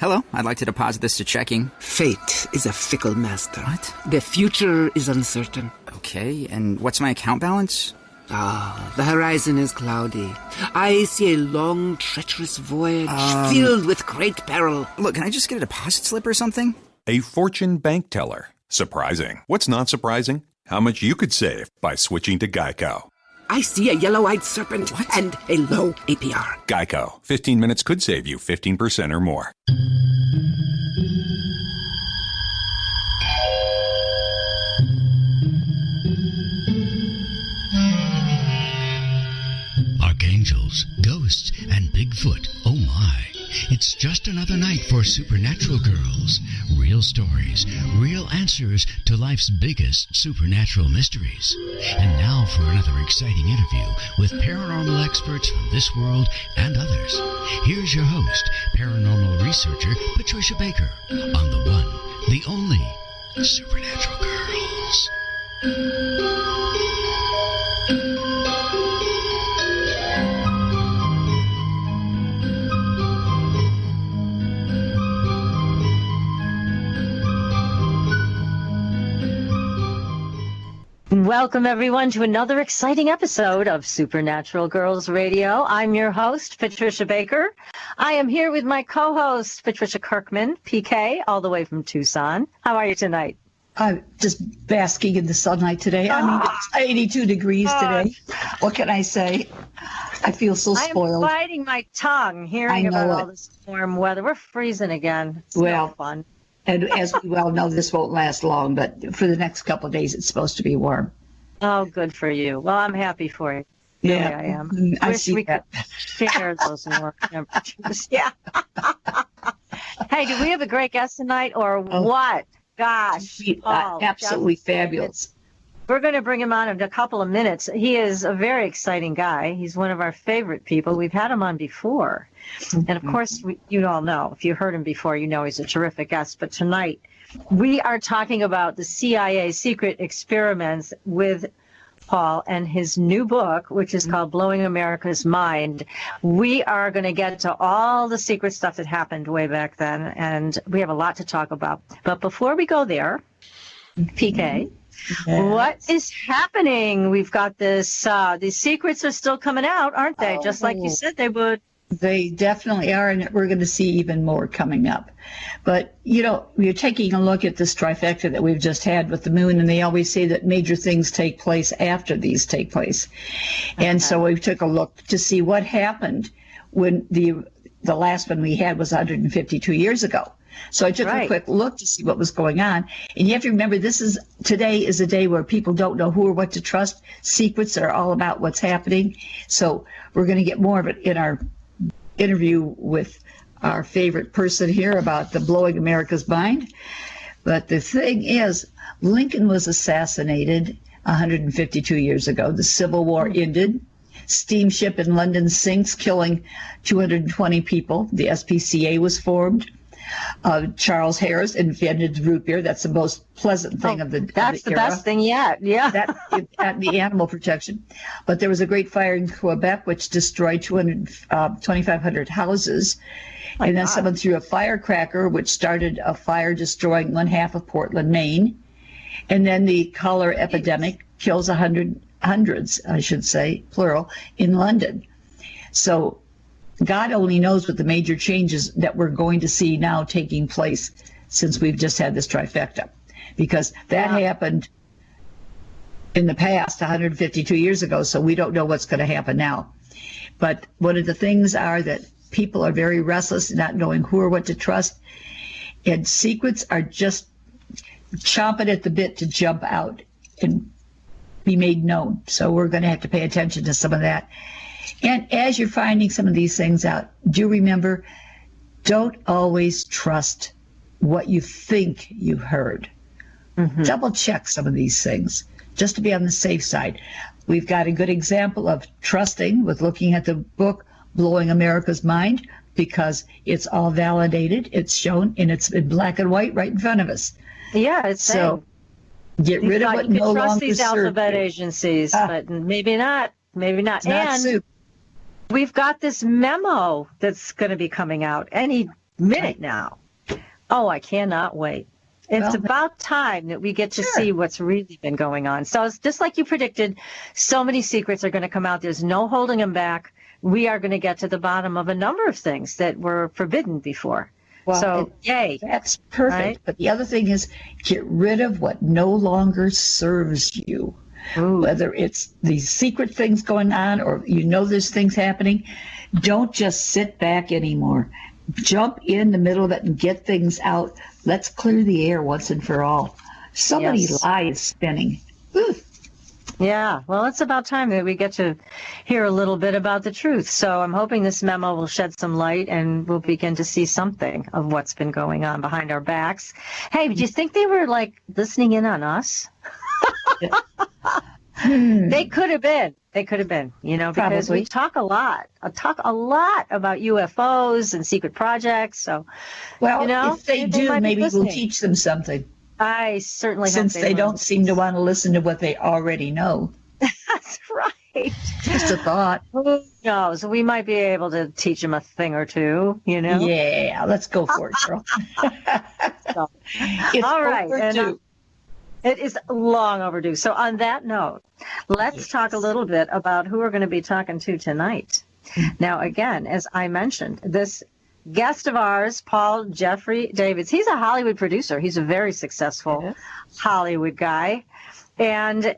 Hello, I'd like to deposit this to checking. Fate is a fickle master. What? The future is uncertain. Okay, and what's my account balance? The horizon is cloudy. I see a long, treacherous voyage filled with great peril. Look, can I just get a deposit slip or something? A fortune bank teller. Surprising. What's not surprising? How much you could save by switching to Geico. I see a yellow-eyed serpent and a low APR. Geico. 15 minutes could save you 15% or more. Archangels, ghosts, and Bigfoot. Oh my. It's just another night for Supernatural Girlz. Real stories, real answers to life's biggest supernatural mysteries. And now for another exciting interview with paranormal experts from this world and others. Here's your host, paranormal researcher Patricia Baker, on the one, the only Supernatural Girlz. Welcome, everyone, to another exciting episode of Supernatural Girlz Radio. I'm your host, Patricia Baker. I am here with my co-host, Patricia Kirkman, PK, all the way from Tucson. How are you tonight? I'm just basking in the sunlight today. I mean, it's 82 degrees today. What can I say? I feel so spoiled. I'm biting my tongue hearing about all this warm weather. We're freezing again. It's no fun. And as we well know, this won't last long, but for the next couple of days, it's supposed to be warm. Oh, good for you. Well, I'm happy for you. Yeah, really, I am. I wish see we that. could share those warm temperatures. Yeah. Hey, do we have a great guest tonight or what? Gosh. Paul, absolutely fabulous. We're going to bring him on in a couple of minutes. He is a very exciting guy. He's one of our favorite people. We've had him on before. And, of course, you all know. If you heard him before, you know he's a terrific guest. But tonight, we are talking about the CIA secret experiments with Paul and his new book, which is called Blowing America's Mind. We are going to get to all the secret stuff that happened way back then, and we have a lot to talk about. But before we go there, PK, what is happening? We've got this, these secrets are still coming out, aren't they? Just like you said they would. They definitely are, and we're going to see even more coming up. But, you know, we're taking a look at this trifecta that we've just had with the moon, and they always say that major things take place after these take place. And so we took a look to see what happened when the last one we had was 152 years ago. So I took a quick look to see what was going on. And you have to remember, today is a day where people don't know who or what to trust. Secrets are all about what's happening. So we're going to get more of it in our interview with our favorite person here about the blowing America's mind. But the thing is, Lincoln was assassinated 152 years ago. The Civil War ended. Steamship in London sinks, killing 220 people. The SPCA was formed. Charles Harris invented root beer. That's the most pleasant thing of the That's the best thing yet. Yeah. The animal protection. But there was a great fire in Quebec which destroyed 2,500 houses. And then someone threw a firecracker which started a fire destroying one half of Portland, Maine. And then the cholera epidemic kills hundreds, I should say, plural, in London. So God only knows what the major changes that we're going to see now taking place since we've just had this trifecta, because that happened in the past 152 years ago, so we don't know what's going to happen now. But one of the things are that people are very restless, not knowing who or what to trust, and secrets are just chomping at the bit to jump out and be made known. So we're going to have to pay attention to some of that. And as you're finding some of these things out, do remember, don't always trust what you think you heard. Double check some of these things just to be on the safe side. We've got a good example of trusting with looking at the book Blowing America's Mind, because it's all validated, it's shown, and it's in black and white right in front of us. Yeah, it's so get rid of what no longer trust these serves alphabet you. agencies, but maybe not. Maybe not. It's not and soup. we've got this memo that's going to be coming out any minute now. Oh, I cannot wait. It's about time that we get to see what's really been going on. So it's just like you predicted, so many secrets are going to come out. There's no holding them back. We are going to get to the bottom of a number of things that were forbidden before. Well, so, yay. That's perfect. Right? But the other thing is get rid of what no longer serves you. Ooh. Whether it's these secret things going on or there's things happening, don't just sit back anymore. Jump in the middle of it and get things out. Let's clear the air once and for all. So many lies spinning. Ooh. Yeah, well, it's about time that we get to hear a little bit about the truth. So I'm hoping this memo will shed some light and we'll begin to see something of what's been going on behind our backs. Hey, do you think they were listening in on us? They could have been. Because Probably. we talk a lot about UFOs and secret projects. So, if they do, might be maybe we'll listening. teach them something. I certainly hope Since they don't seem to want to listen to what they already know. That's right. Just a thought. Who knows? We might be able to teach them a thing or two, Yeah, let's go for it, girl. It's all right. overdue. It is long overdue. So on that note, let's talk a little bit about who we're going to be talking to tonight. Now, again, as I mentioned, this guest of ours, Paul Jeffrey Davids, he's a Hollywood producer. He's a very successful Hollywood guy. And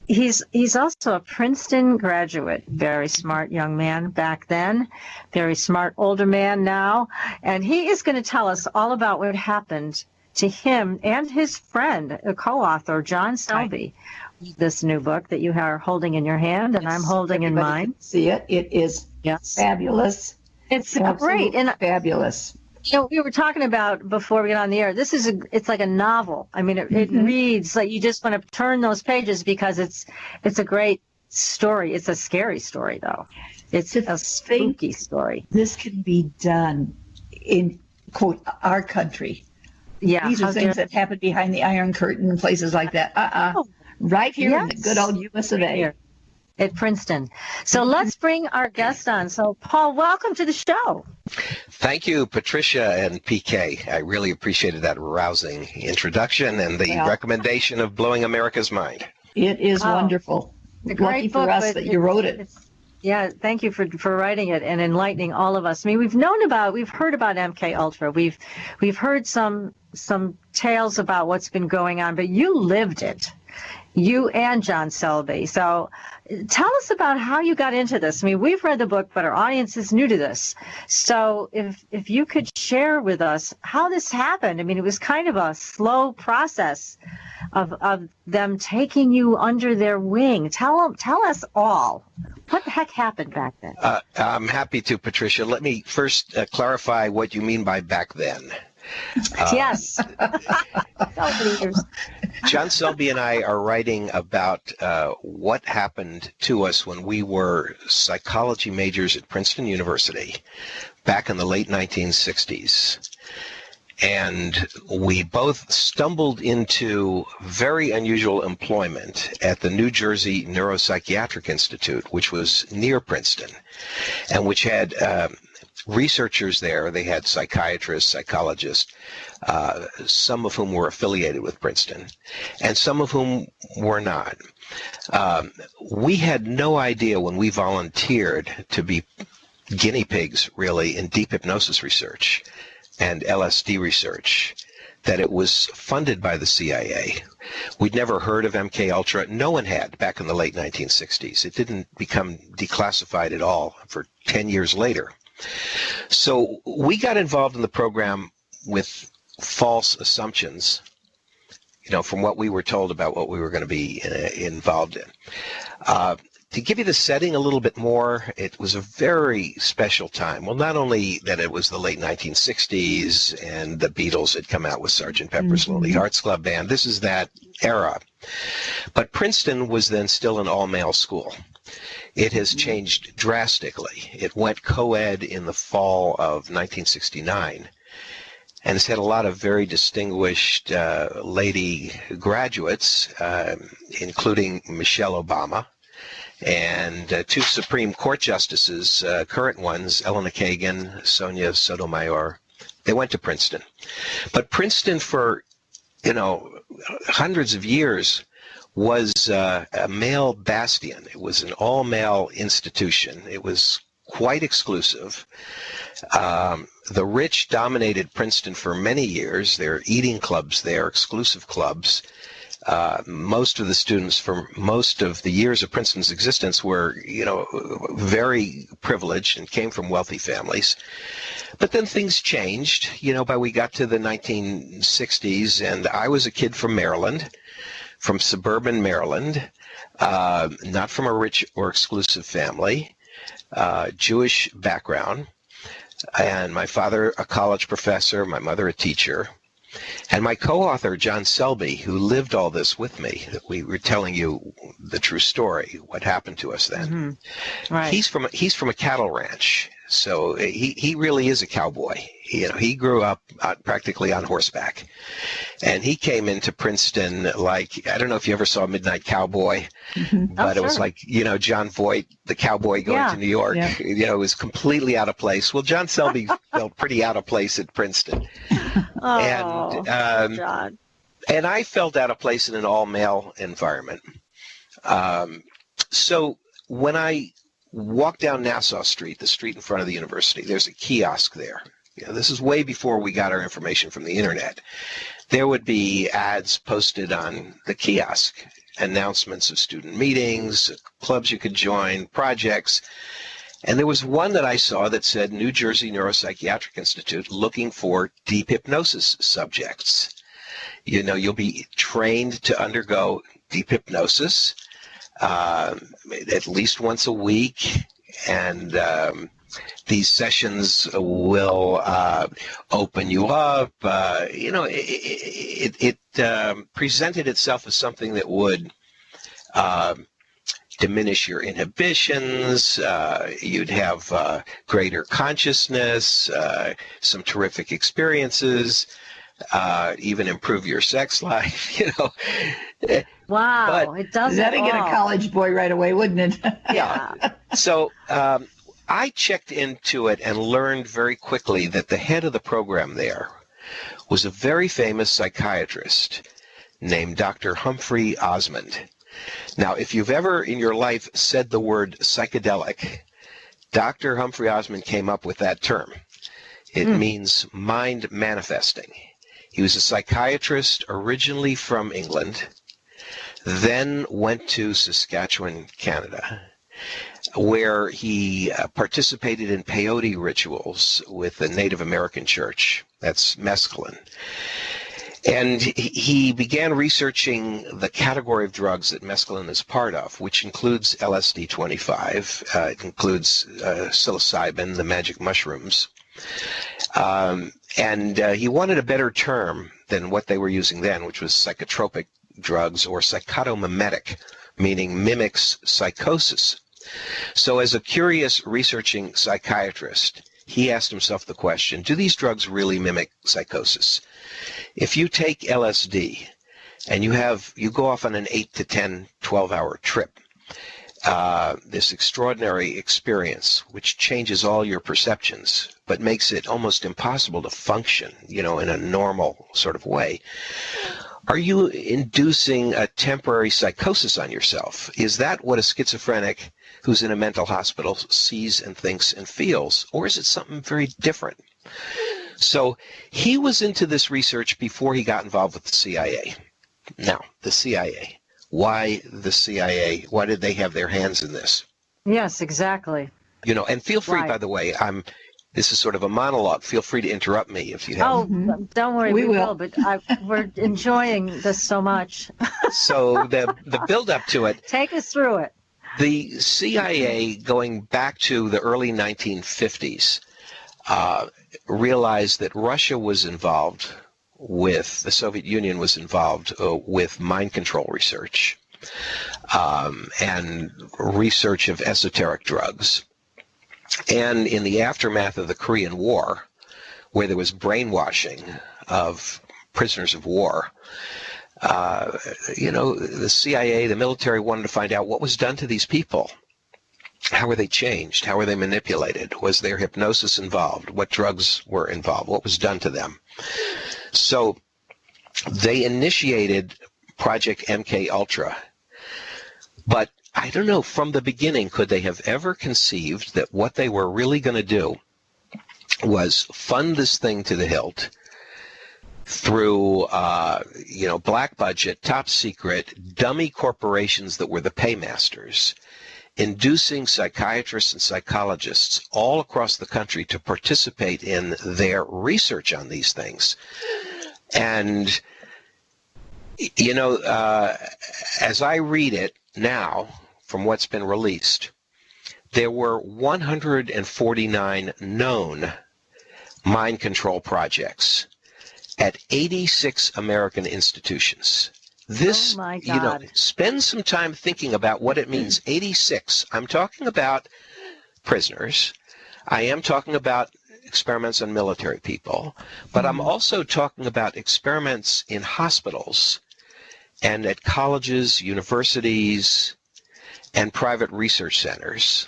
he's also a Princeton graduate, very smart young man back then, very smart older man now. And he is going to tell us all about what happened to him and his friend, a co-author, John Selby, this new book that you are holding in your hand and I'm holding in mine. See it? It is fabulous. It's Absolutely great. And fabulous. we were talking about before we got on the air, it's like a novel. I mean, it reads like you just want to turn those pages because it's a great story. It's a scary story, though. It's a spooky story. This can be done in, quote, our country. Yeah. These are things that happen behind the Iron Curtain and places like that. Right here in the good old US of A. At Princeton. So let's bring our guest on. So, Paul, welcome to the show. Thank you, Patricia and PK. I really appreciated that rousing introduction and the recommendation of Blowing America's Mind. It is wonderful. Lucky for us that you wrote it. Yeah, thank you for writing it and enlightening all of us. I mean, we've heard about MK Ultra. We've heard some tales about what's been going on, but you lived it. You and John Selby. So tell us about how you got into this. I mean, we've read the book, but our audience is new to this. So if you could share with us how this happened. I mean, it was kind of a slow process of them taking you under their wing. Tell us all. What the heck happened back then? I'm happy to, Patricia. Let me first clarify what you mean by back then. Yes. John Selby and I are writing about what happened to us when we were psychology majors at Princeton University back in the late 1960s. And we both stumbled into very unusual employment at the New Jersey Neuropsychiatric Institute, which was near Princeton, and which had researchers there. They had psychiatrists, psychologists, some of whom were affiliated with Princeton, and some of whom were not. We had no idea when we volunteered to be guinea pigs, really, in deep hypnosis research and LSD research, that it was funded by the CIA. We'd never heard of MK Ultra. No one had back in the late 1960s. It didn't become declassified at all for 10 years later. So we got involved in the program with false assumptions, from what we were told about what we were going to be involved in. To give you the setting a little bit more, it was a very special time. Well, not only that it was the late 1960s and the Beatles had come out with Sgt. Pepper's Lonely Hearts Club Band. This is that era. But Princeton was then still an all-male school. It has changed drastically. It went co-ed in the fall of 1969. And it's had a lot of very distinguished lady graduates, including Michelle Obama, and two Supreme Court justices, current ones, Elena Kagan, Sonia Sotomayor, They went to Princeton. But Princeton for, hundreds of years was a male bastion. It was an all-male institution. It was quite exclusive. The rich dominated Princeton for many years. There are eating clubs there, exclusive clubs. Most of the students for most of the years of Princeton's existence were, very privileged and came from wealthy families. But then things changed, by we got to the 1960s, and I was a kid from Maryland, from suburban Maryland, not from a rich or exclusive family, Jewish background, and my father a college professor, my mother a teacher. And my co-author, John Selby, who lived all this with me, we were telling you the true story, what happened to us then. Mm-hmm. Right. He's from a cattle ranch, so he really is a cowboy. He grew up practically on horseback, and he came into Princeton like, I don't know if you ever saw Midnight Cowboy, but it was like, John Voight, the cowboy going to New York, it was completely out of place. Well, John Selby felt pretty out of place at Princeton. John. And I felt out of place in an all-male environment. So when I walked down Nassau Street, the street in front of the university, there's a kiosk there. This is way before we got our information from the internet. There would be ads posted on the kiosk, announcements of student meetings, clubs you could join, projects. And there was one that I saw that said New Jersey Neuropsychiatric Institute looking for deep hypnosis subjects. You'll be trained to undergo deep hypnosis at least once a week, and these sessions will open you up. It presented itself as something that would diminish your inhibitions. You'd have greater consciousness, some terrific experiences, even improve your sex life. Wow, it does. That'd get a college boy right away, wouldn't it? Yeah. So I checked into it and learned very quickly that the head of the program there was a very famous psychiatrist named Dr. Humphrey Osmond. Now, if you've ever in your life said the word psychedelic, Dr. Humphrey Osmond came up with that term. It means mind manifesting. He was a psychiatrist originally from England, then went to Saskatchewan, Canada, where he participated in peyote rituals with the Native American church. That's mescaline. And he began researching the category of drugs that mescaline is part of, which includes LSD-25, it includes psilocybin, the magic mushrooms. And he wanted a better term than what they were using then, which was psychotropic drugs, or psychotomimetic, meaning mimics psychosis. So as a curious researching psychiatrist, he asked himself the question, do these drugs really mimic psychosis? If you take LSD and you go off on an 8 to 10, 12-hour trip, this extraordinary experience, which changes all your perceptions, but makes it almost impossible to function, in a normal sort of way, are you inducing a temporary psychosis on yourself? Is that what a schizophrenic who's in a mental hospital sees and thinks and feels? Or is it something very different? So he was into this research before he got involved with the CIA. Now, the CIA. Why the CIA? Why did they have their hands in this? Yes, exactly. And feel free, by the way, this is sort of a monologue. Feel free to interrupt me if you have. Oh, don't worry, we will. But we're enjoying this so much. So the build-up to it. Take us through it. The CIA, going back to the early 1950s, realized that Russia was involved with, the Soviet Union was involved with mind control research and research of esoteric drugs. And in the aftermath of the Korean War, where there was brainwashing of prisoners of war, the CIA, the military wanted to find out what was done to these people. How were they changed? How were they manipulated? Was there hypnosis involved? What drugs were involved? What was done to them? So they initiated Project MK Ultra. But I don't know, from the beginning, could they have ever conceived that what they were really going to do was fund this thing to the hilt through, black budget, top secret, dummy corporations that were the paymasters, inducing psychiatrists and psychologists all across the country to participate in their research on these things. And, as I read it now, from what's been released, there were 149 known mind control projects at 86 American institutions. This, oh my God. Spend some time thinking about what it means. 86. I'm talking about prisoners. I am talking about experiments on military people, but I'm also talking about experiments in hospitals and at colleges, universities, and private research centers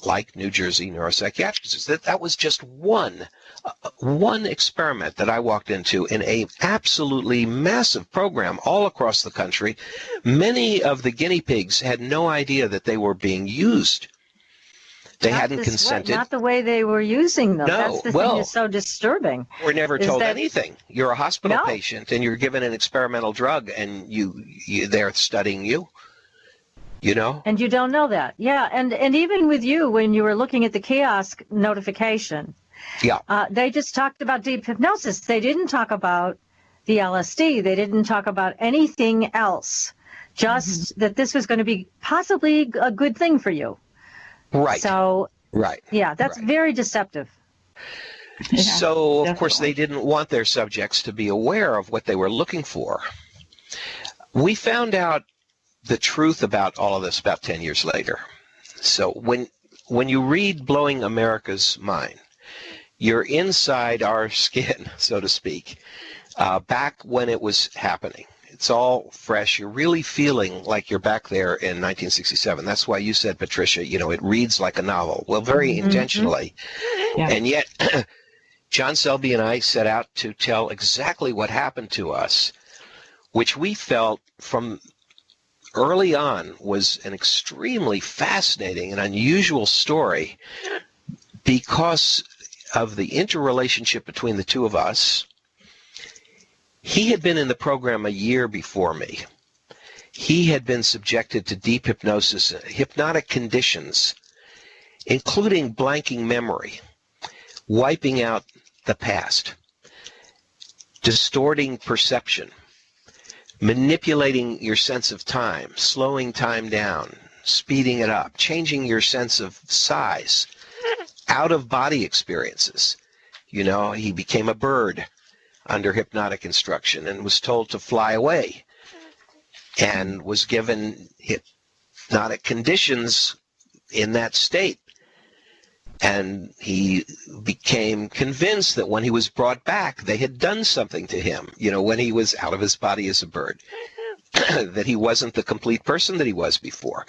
like New Jersey Neuropsychiatrists. That was just one experiment that I walked into in a absolutely massive program all across the country. Many of the guinea pigs had no idea that they were being used. They hadn't consented. Not the way they were using them. No, that's the thing that's so disturbing. We're never told anything. You're a hospital patient and you're given an experimental drug and they're studying you. And you don't know that. Yeah, and even with you, when you were looking at the kiosk notification, they just talked about deep hypnosis. They didn't talk about the LSD. They didn't talk about anything else, just that this was going to be possibly a good thing for you. Right. So, yeah, that's very deceptive. Yeah, so, of course, they didn't want their subjects to be aware of what they were looking for. We found out the truth about all of this about 10 years later. So when you read Blowing America's Mind, you're inside our skin, so to speak, back when it was happening. It's all fresh. You're really feeling like you're back there in 1967. That's why you said, Patricia, it reads like a novel. Well, very intentionally. Yeah. And yet, John Selby and I set out to tell exactly what happened to us, which we felt from early on was an extremely fascinating and unusual story because of the interrelationship between the two of us. He had been in the program a year before me. He had been subjected to deep hypnosis, hypnotic conditions, including blanking memory, wiping out the past, distorting perception, manipulating your sense of time, slowing time down, speeding it up, changing your sense of size, out-of-body experiences. He became a bird under hypnotic instruction and was told to fly away and was given hypnotic conditions in that state. And he became convinced that when he was brought back, they had done something to him, when he was out of his body as a bird, that he wasn't the complete person that he was before.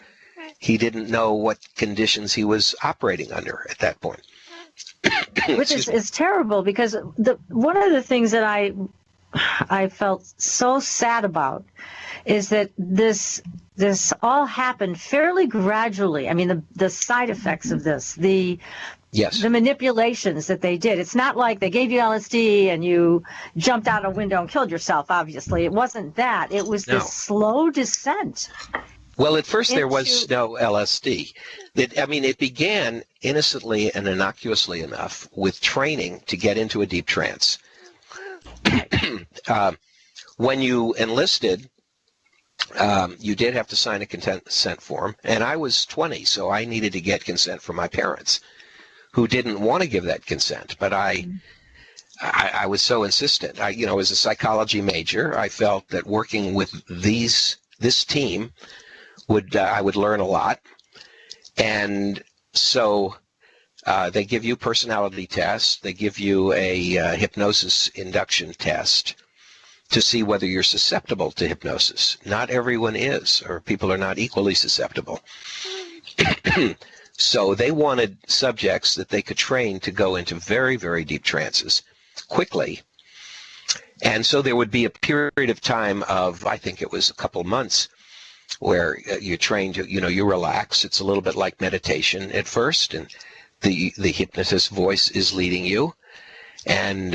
He didn't know what conditions he was operating under at that point. Which is terrible, because one of the things that I felt so sad about is that this all happened fairly gradually. I mean, the side effects of this, the manipulations that they did. It's not like they gave you LSD and you jumped out a window and killed yourself, obviously. It wasn't that. It was this slow descent. Well, at first there was no LSD. It began innocently and innocuously enough with training to get into a deep trance. When you enlisted, you did have to sign a consent form, and I was 20, so I needed to get consent from my parents, who didn't want to give that consent, but I was so insistent. As a psychology major, I felt that working with this team I would learn a lot, and so they give you personality tests, they give you a hypnosis induction test to see whether you're susceptible to hypnosis. Not everyone is, or people are not equally susceptible. So they wanted subjects that they could train to go into very, very deep trances quickly. And so there would be a period of time of, I think it was a couple months, where you're trained to, you relax. It's a little bit like meditation at first, and the hypnotist voice is leading you and,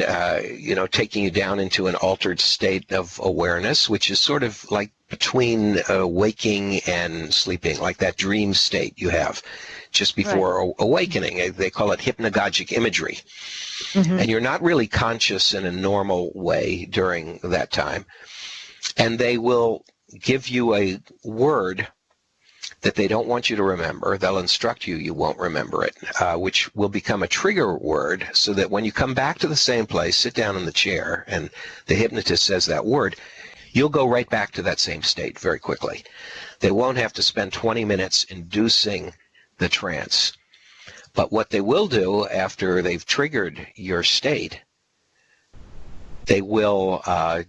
taking you down into an altered state of awareness, which is sort of like between waking and sleeping, like that dream state you have just before awakening. They call it hypnagogic imagery. Mm-hmm. And you're not really conscious in a normal way during that time. And they will give you a word that they don't want you to remember. They'll instruct you, you won't remember it, which will become a trigger word, so that when you come back to the same place, sit down in the chair, and the hypnotist says that word, you'll go right back to that same state very quickly. They won't have to spend 20 minutes inducing the trance. But what they will do after they've triggered your state, they will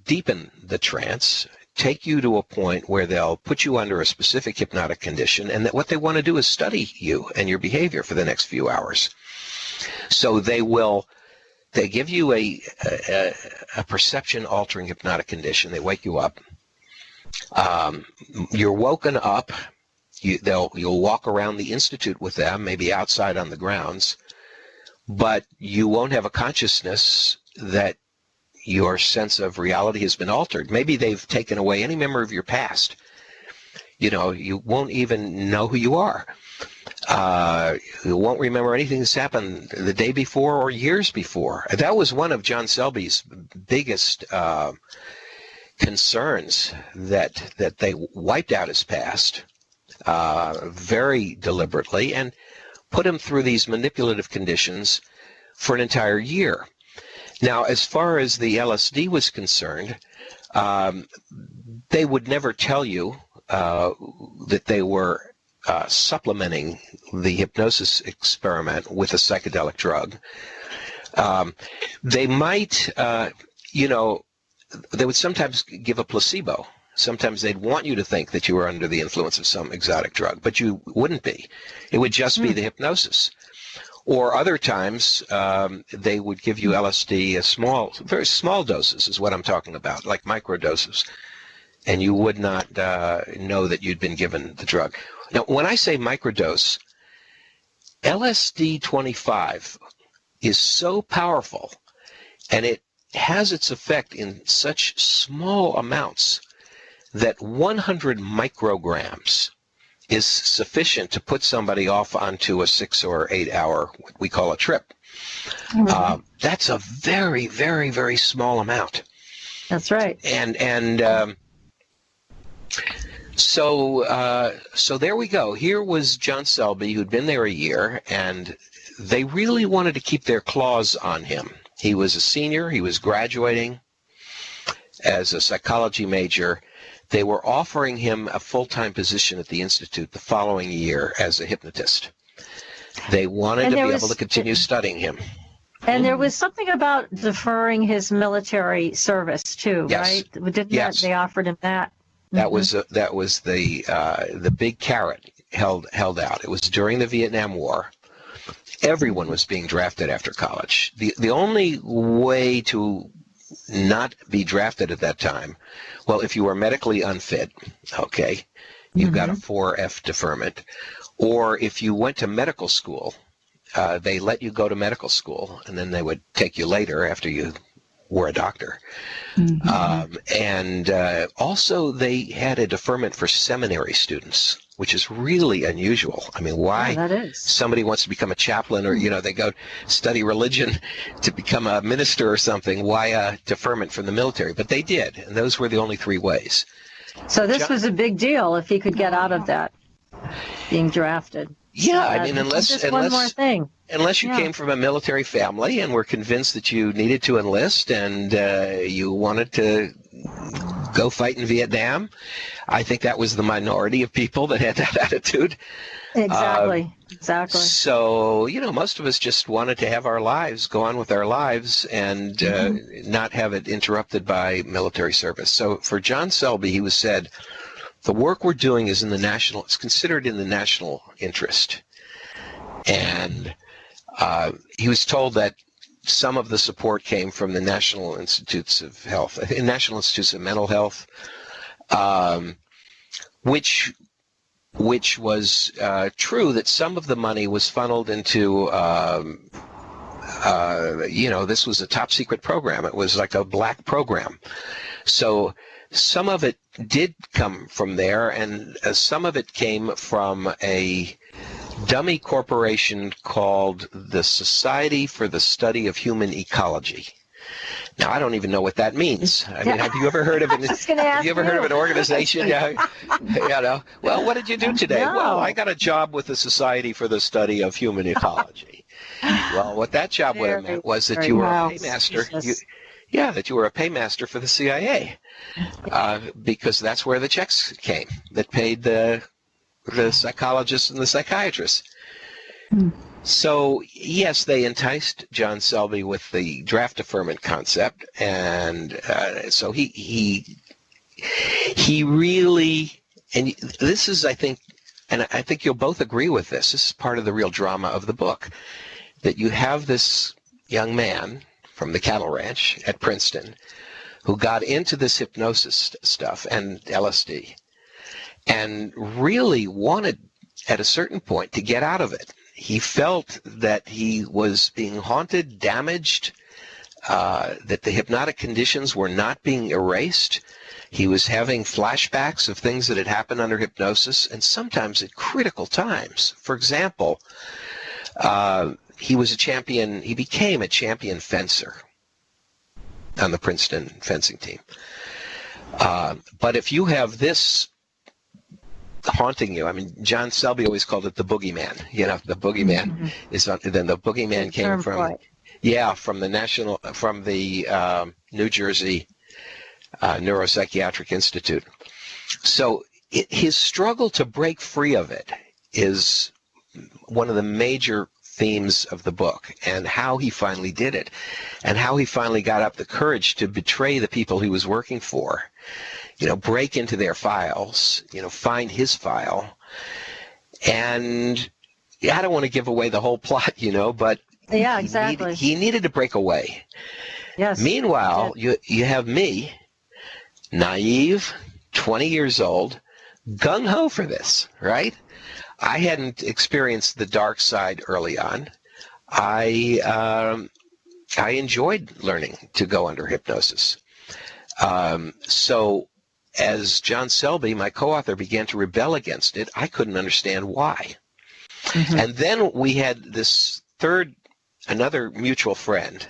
deepen the trance, take you to a point where they'll put you under a specific hypnotic condition, and that what they want to do is study you and your behavior for the next few hours. So they give you a perception-altering hypnotic condition. They wake you up. You're woken up. You'll walk around the institute with them, maybe outside on the grounds, but you won't have a consciousness that your sense of reality has been altered. Maybe they've taken away any memory of your past. You won't even know who you are. You won't remember anything that's happened the day before or years before. That was one of John Selby's biggest concerns, that they wiped out his past very deliberately and put him through these manipulative conditions for an entire year. Now, as far as the LSD was concerned, they would never tell you that they were supplementing the hypnosis experiment with a psychedelic drug. They might, they would sometimes give a placebo. Sometimes they'd want you to think that you were under the influence of some exotic drug, but you wouldn't be. It would just be the hypnosis. Or other times, they would give you LSD, very small doses is what I'm talking about, like microdoses, and you would not know that you'd been given the drug. Now, when I say microdose, LSD 25 is so powerful, and it has its effect in such small amounts that 100 micrograms is sufficient to put somebody off onto a 6 or 8 hour, what we call a trip. Mm-hmm. That's a very, very, very small amount. That's right. So there we go. Here was John Selby, who'd been there a year, and they really wanted to keep their claws on him. He was a senior. He was graduating as a psychology major. They were offering him a full-time position at the Institute the following year as a hypnotist. They wanted to be able to continue studying him. And there was something about deferring his military service too, right? Didn't they offered him that? That was the big carrot held out. It was during the Vietnam War. Everyone was being drafted after college. The only way to not be drafted at that time, well, if you were medically unfit, okay, you got a 4F deferment, or if you went to medical school, they let you go to medical school, and then they would take you later after you were a doctor. And also they had a deferment for seminary students, which is really unusual. I mean, why somebody wants to become a chaplain, or, they go study religion to become a minister or something, why a deferment from the military? But they did, and those were the only 3 ways. So this was a big deal if he could get out of that, being drafted. Yeah, I mean, unless you Yeah. came from a military family and were convinced that you needed to enlist and you wanted to go fight in Vietnam. I think that was the minority of people that had that attitude. Exactly. So, most of us just wanted to have our lives, go on with our lives, and not have it interrupted by military service. So for John Selby, he was said, the work we're doing is it's considered in the national interest. And he was told that some of the support came from the National Institutes of Health, National Institutes of Mental Health, which was true, that some of the money was funneled into, this was a top secret program. It was like a black program. So some of it did come from there, and some of it came from a dummy corporation called the Society for the Study of Human Ecology. Now, I don't even know what that means. I mean, have you ever heard of an? Have you ever heard of an organization? Well, what did you do today? No. Well, I got a job with the Society for the Study of Human Ecology. Well, what that job would have meant was that you were a paymaster. That you were a paymaster for the CIA, because that's where the checks came that paid the psychologists and the psychiatrists. So, yes, they enticed John Selby with the draft deferment concept, and so he really, and this is, I think, and I think you'll both agree with this, this is part of the real drama of the book, that you have this young man from the cattle ranch at Princeton who got into this hypnosis stuff and LSD and really wanted, at a certain point, to get out of it. He felt that he was being haunted, damaged, that the hypnotic conditions were not being erased. He was having flashbacks of things that had happened under hypnosis, and sometimes at critical times. For example, he became a champion fencer on the Princeton fencing team. But if you have this haunting you, I mean, John Selby always called it the boogeyman. The boogeyman is then the boogeyman came from the New Jersey Neuropsychiatric Institute. So his struggle to break free of it is one of the major themes of the book, and how he finally did it, and how he finally got up the courage to betray the people he was working for, break into their files, find his file. And I don't want to give away the whole plot, but yeah, exactly. He needed to break away. Yes. Meanwhile, you have me, naive, 20 years old, gung-ho for this, right? I hadn't experienced the dark side early on. I enjoyed learning to go under hypnosis. So as John Selby, my co-author, began to rebel against it, I couldn't understand why. And then we had another mutual friend,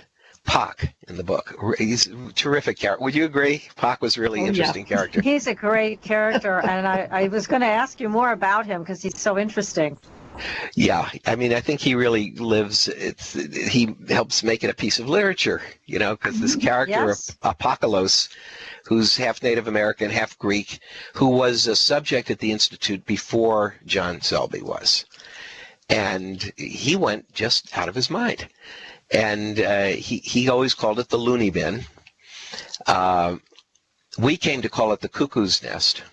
Pac, in the book. He's a terrific character. Would you agree? Pac was really interesting character. He's a great character, and I was going to ask you more about him because he's so interesting. Yeah, I mean, I think he really lives. He helps make it a piece of literature, because this character, Apocalypse, who's half Native American, half Greek, who was a subject at the Institute before John Selby was, and he went just out of his mind. And he always called it the loony bin. We came to call it the cuckoo's nest.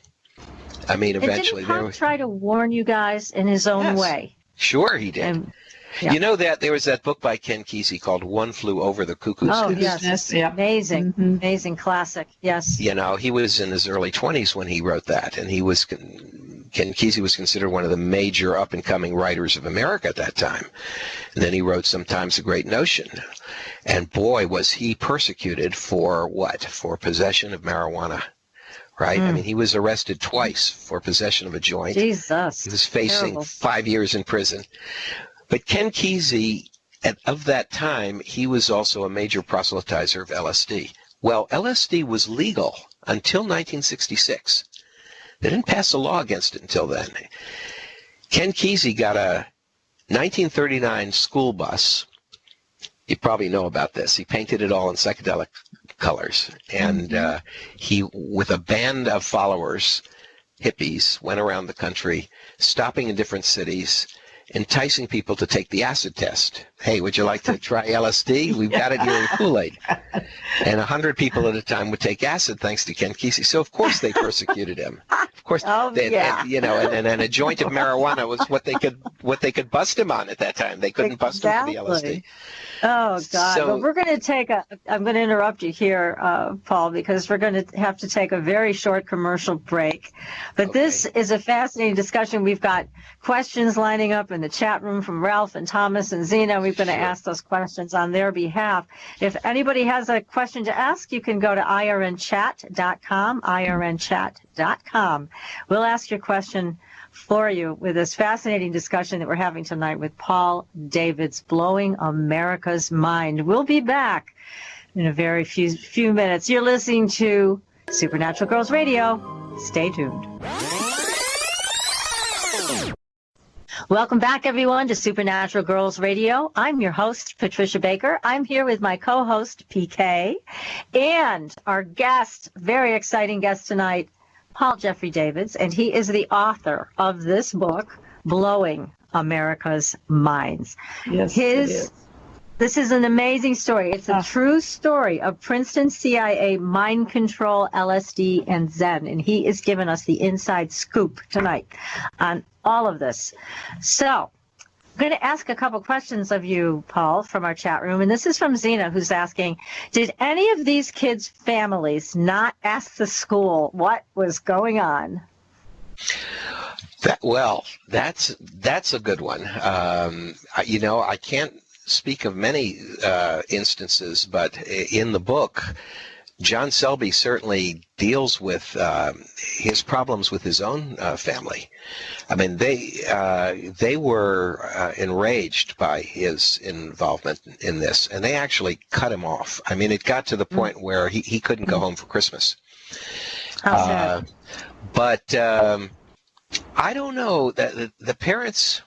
I mean, eventually. Didn't Pac try to warn you guys in his own way? Sure he did. You know that there was that book by Ken Kesey called One Flew Over the Cuckoo's Nest. Oh, yes. Amazing. Amazing classic. Yes. He was in his early 20s when he wrote that, and Ken Kesey was considered one of the major up-and-coming writers of America at that time. And then he wrote Sometimes a Great Notion. And boy, was he persecuted for what? For possession of marijuana, right? I mean, he was arrested twice for possession of a joint. Jesus. He was facing 5 years in prison. But Ken Kesey, of that time, he was also a major proselytizer of LSD. Well, LSD was legal until 1966. They didn't pass a law against it until then. Ken Kesey got a 1939 school bus. You probably know about this. He painted it all in psychedelic colors. And he, with a band of followers, hippies, went around the country, stopping in different cities, enticing people to take the acid test. Hey, would you like to try LSD? We've got it here in Kool-Aid. And 100 people at a time would take acid thanks to Ken Kesey. So, of course, they persecuted him. Of course, and a joint of marijuana was what they could bust him on at that time. They couldn't bust him for the LSD. Oh, God. So, well, we're going to I'm going to interrupt you here, Paul, because we're going to have to take a very short commercial break. But This is a fascinating discussion. We've got questions lining up in the chat room from Ralph and Thomas and Zena. We're going to ask those questions on their behalf. If anybody has a question to ask, you can go to irnchat.com, irnchat.com. We'll ask your question for you with this fascinating discussion that we're having tonight with Paul Davids, Blowing America's Mind. We'll be back in a very few minutes. You're listening to Supernatural Girlz Radio. Stay tuned. Welcome back, everyone, to Supernatural Girlz Radio. I'm your host, Patricia Baker. I'm here with my co-host, PK, and our guest, very exciting guest tonight, Paul Jeffrey Davids, and he is the author of this book, Blowing America's Minds. Yes, it is. This is an amazing story. It's a true story of Princeton CIA mind control, LSD, and Zen, and he is giving us the inside scoop tonight on all of this. So I'm going to ask a couple questions of you, Paul, from our chat room. And this is from Zena, who's asking, did any of these kids' families not ask the school what was going on? That's a good one. I can't speak of many instances, but in the book, John Selby certainly deals with his problems with his own family. I mean, they were enraged by his involvement in this, and they actually cut him off. I mean, it got to the point where he couldn't go home for Christmas. But I don't know that the parents.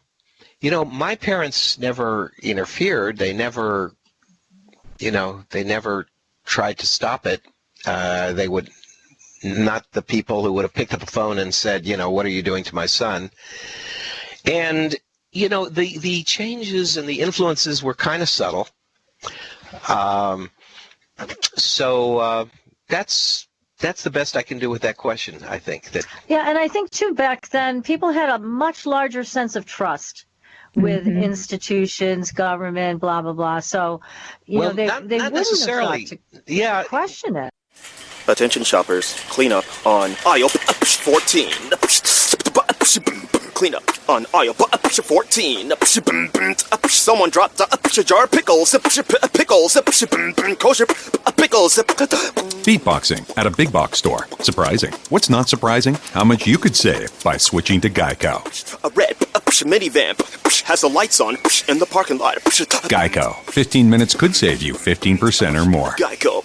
My parents never interfered. They never tried to stop it. They would not the people who would have picked up the phone and said, what are you doing to my son? And, the changes and the influences were kind of subtle. So that's the best I can do with that question, I think. Yeah, and I think, too, back then, people had a much larger sense of trust with institutions, government, blah, blah, blah. So, they not wouldn't necessarily have thought to question it. Attention shoppers, clean up on aisle 14. Clean up on aisle 14. Someone dropped a jar of pickles. Pickles. Kosher pickles. Beatboxing at a big box store. Surprising. What's not surprising? How much you could save by switching to Geico. A red minivan has the lights on in the parking lot. Geico. 15 minutes could save you 15% or more. Geico.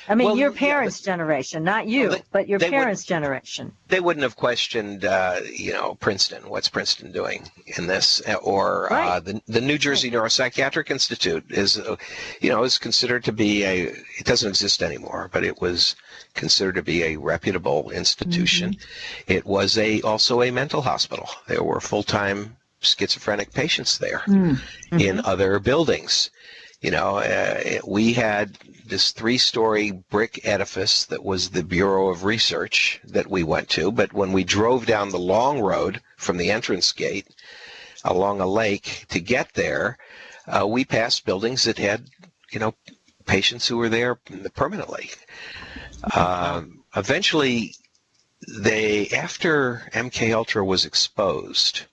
I mean, your parents' generation, not you, but your parents' generation. They wouldn't have questioned, Princeton. What's Princeton doing in this? Or the New Jersey Neuropsychiatric Institute is considered to be it doesn't exist anymore, but it was considered to be a reputable institution. Mm-hmm. It was also a mental hospital. There were full-time schizophrenic patients there in other buildings. We had this 3-story brick edifice that was the Bureau of Research that we went to. But when we drove down the long road from the entrance gate along a lake to get there, we passed buildings that had, patients who were there permanently. Eventually, after MKUltra was exposed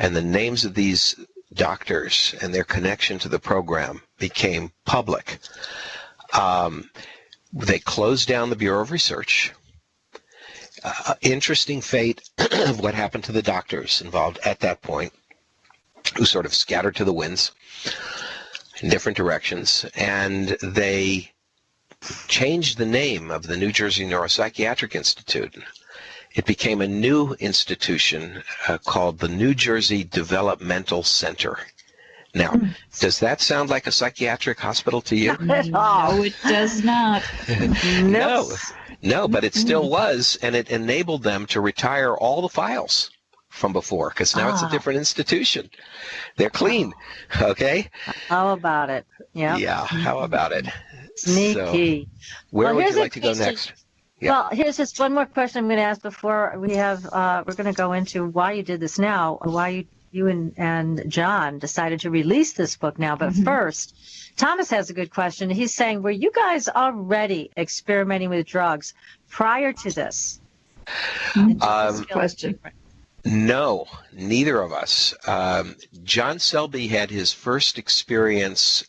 and the names of these doctors and their connection to the program became public, they closed down the Bureau of Research. Interesting fate of what happened to the doctors involved at that point, who sort of scattered to the winds in different directions, and they changed the name of the New Jersey Neuropsychiatric Institute. It became a new institution called the New Jersey Developmental Center. Now, does that sound like a psychiatric hospital to you? No, it does not. No, but it still was, and it enabled them to retire all the files from before, because now it's a different institution. They're clean, okay? How about it? Yeah. Yeah, how about it? Sneaky. So, where would you like to go next? Yeah. Well, here's just one more question I'm going to ask before we have. We're going to go into why you did this now, why you and John decided to release this book now. But first, Thomas has a good question. He's saying, were you guys already experimenting with drugs prior to this? Question. No, neither of us. John Selby had his first experience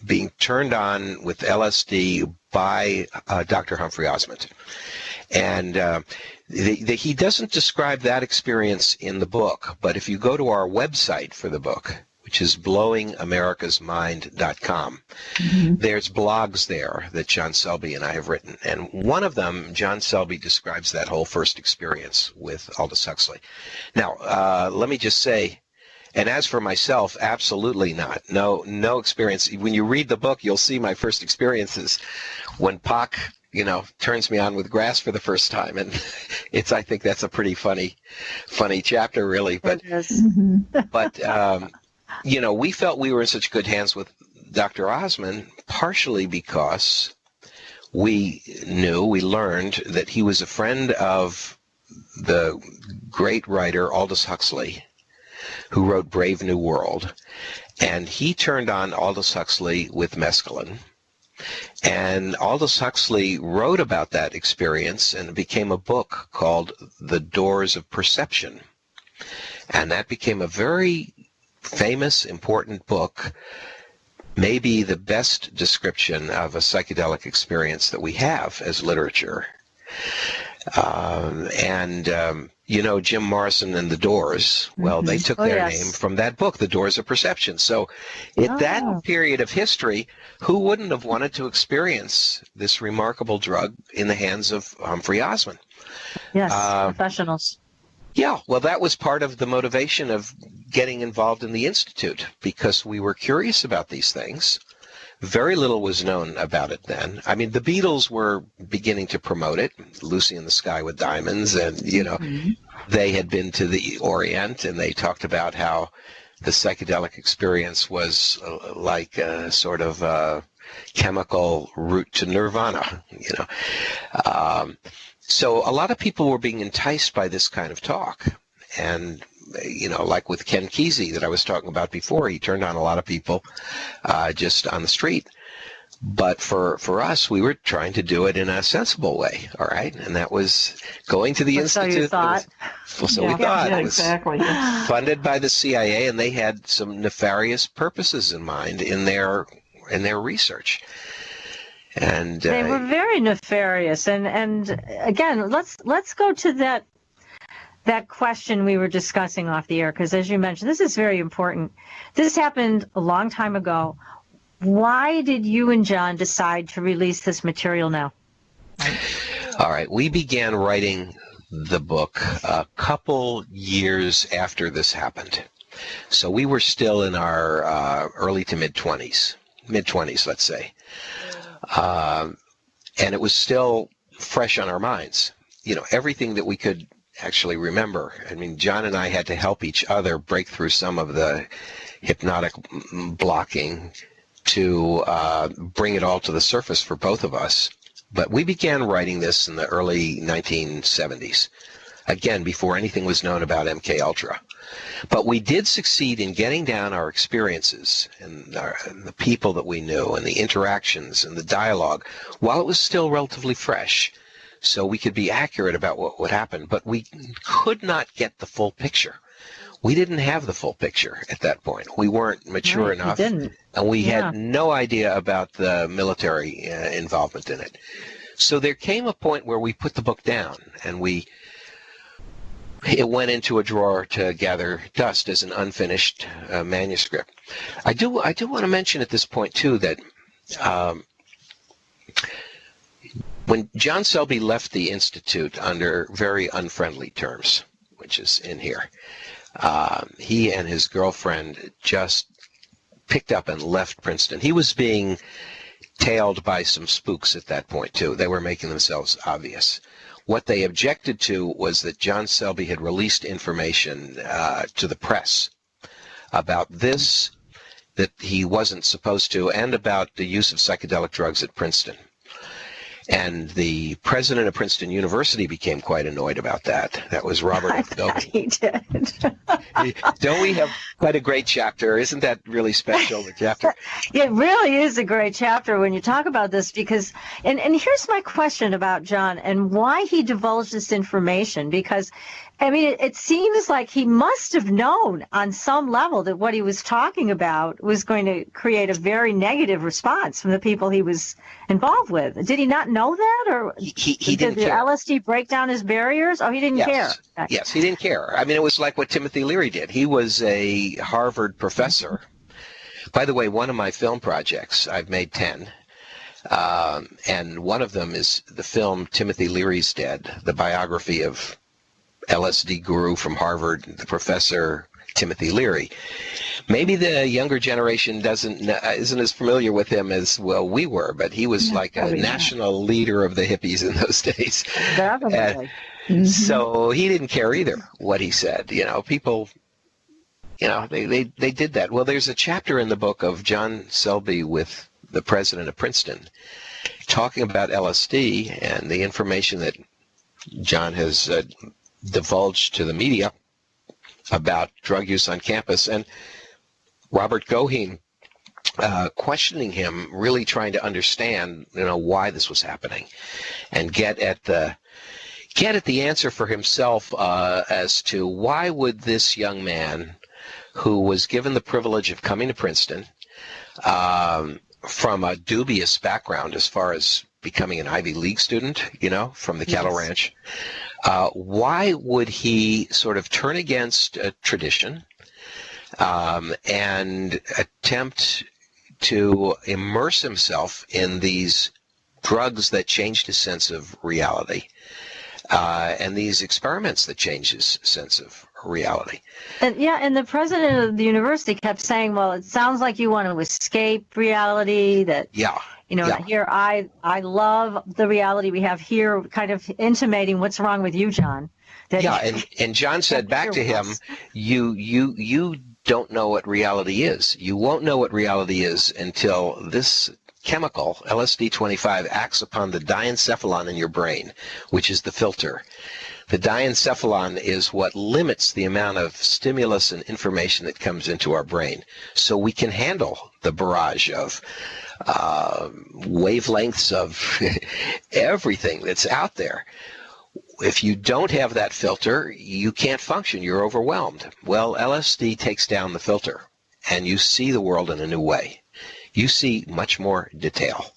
being turned on with LSD by Dr. Humphrey Osmond. And he doesn't describe that experience in the book, but if you go to our website for the book, which is blowingamericasmind.com, there's blogs there that John Selby and I have written. And one of them, John Selby describes that whole first experience with Aldous Huxley. Now, let me just say, and as for myself, absolutely not. No experience. When you read the book, you'll see my first experiences when Pac, turns me on with grass for the first time. And I think that's a pretty funny chapter, really. But, we felt we were in such good hands with Dr. Osmond, partially because we learned that he was a friend of the great writer Aldous Huxley, who wrote Brave New World. And he turned on Aldous Huxley with mescaline. And Aldous Huxley wrote about that experience, and it became a book called The Doors of Perception. And that became a very famous, important book, maybe the best description of a psychedelic experience that we have as literature. Jim Morrison and the Doors, well, they took their name from that book, The Doors of Perception. So at that period of history, who wouldn't have wanted to experience this remarkable drug in the hands of Humphrey Osmond? Yes, professionals. Yeah, well, that was part of the motivation of getting involved in the Institute, because we were curious about these things. Very little was known about it then. I mean, the Beatles were beginning to promote it, Lucy in the Sky with Diamonds, and, they had been to the Orient, and they talked about how the psychedelic experience was like a sort of chemical route to nirvana, So a lot of people were being enticed by this kind of talk. And, like with Ken Kesey that I was talking about before, he turned on a lot of people just on the street. But for us, we were trying to do it in a sensible way, all right? And that was going to the Institute. So you thought. We thought. Yeah, it was exactly. funded by the CIA, and they had some nefarious purposes in mind in their research. And they were very nefarious. And again, let's go to that question we were discussing off the air, because as you mentioned, this is very important. This happened a long time ago. Why did you and John decide to release this material now? All right. We began writing the book a couple years after this happened. So we were still in our early to mid-20s, let's say. And it was still fresh on our minds. Everything that we could actually remember. I mean, John and I had to help each other break through some of the hypnotic blocking to bring it all to the surface for both of us. But we began writing this in the early 1970s, again, before anything was known about MK Ultra. But we did succeed in getting down our experiences and the people that we knew and the interactions and the dialogue while it was still relatively fresh, so we could be accurate about what would happen. But we could not get the full picture. We didn't have the full picture at that point. We weren't mature enough, and we had no idea about the military involvement in it. So there came a point where we put the book down, and it went into a drawer to gather dust as an unfinished manuscript. I do want to mention at this point, too, that when John Selby left the Institute under very unfriendly terms, which is in here, he and his girlfriend just picked up and left Princeton. He was being tailed by some spooks at that point, too. They were making themselves obvious. What they objected to was that John Selby had released information to the press about this that he wasn't supposed to, and about the use of psychedelic drugs at Princeton. And the president of Princeton University became quite annoyed about that. That was Robert F. Goldman. He did. Don't we have quite a great chapter? Isn't that really special, the chapter? It really is a great chapter when you talk about this because, and here's my question about John and why he divulged this information, because I mean, it seems like he must have known on some level that what he was talking about was going to create a very negative response from the people he was involved with. Did he not know that, or he did didn't the care. LSD break down his barriers? Oh, he didn't care. Yes, he didn't care. I mean, it was like what Timothy Leary did. He was a Harvard professor. By the way, one of my film projects, I've made 10, and one of them is the film Timothy Leary's Dead, the biography of LSD guru from Harvard, the professor Timothy Leary. Maybe the younger generation isn't as familiar with him as well we were, but he was like a national leader of the hippies in those days. Definitely. So he didn't care either what he said. You know, people, you know, they did that. Well, there's a chapter in the book of John Selby with the president of Princeton talking about LSD and the information that John has divulged to the media about drug use on campus, and Robert Goheen questioning him, really trying to understand, you know, why this was happening, and get at the answer for himself as to why would this young man, who was given the privilege of coming to Princeton from a dubious background as far as becoming an Ivy League student, you know, from the cattle ranch, why would he sort of turn against tradition and attempt to immerse himself in these drugs that changed his sense of reality, and these experiments that changed his sense of reality? And the president of the university kept saying, well, it sounds like you want to escape reality, that here I love the reality we have here, kind of intimating what's wrong with you, John. And John said back to him, you don't know what reality is. You won't know what reality is until this chemical, LSD-25, acts upon the diencephalon in your brain, which is the filter. The diencephalon is what limits the amount of stimulus and information that comes into our brain, so we can handle the barrage of wavelengths of everything that's out there. If you don't have that filter, you can't function. You're overwhelmed. Well, LSD takes down the filter, and you see the world in a new way. You see much more detail.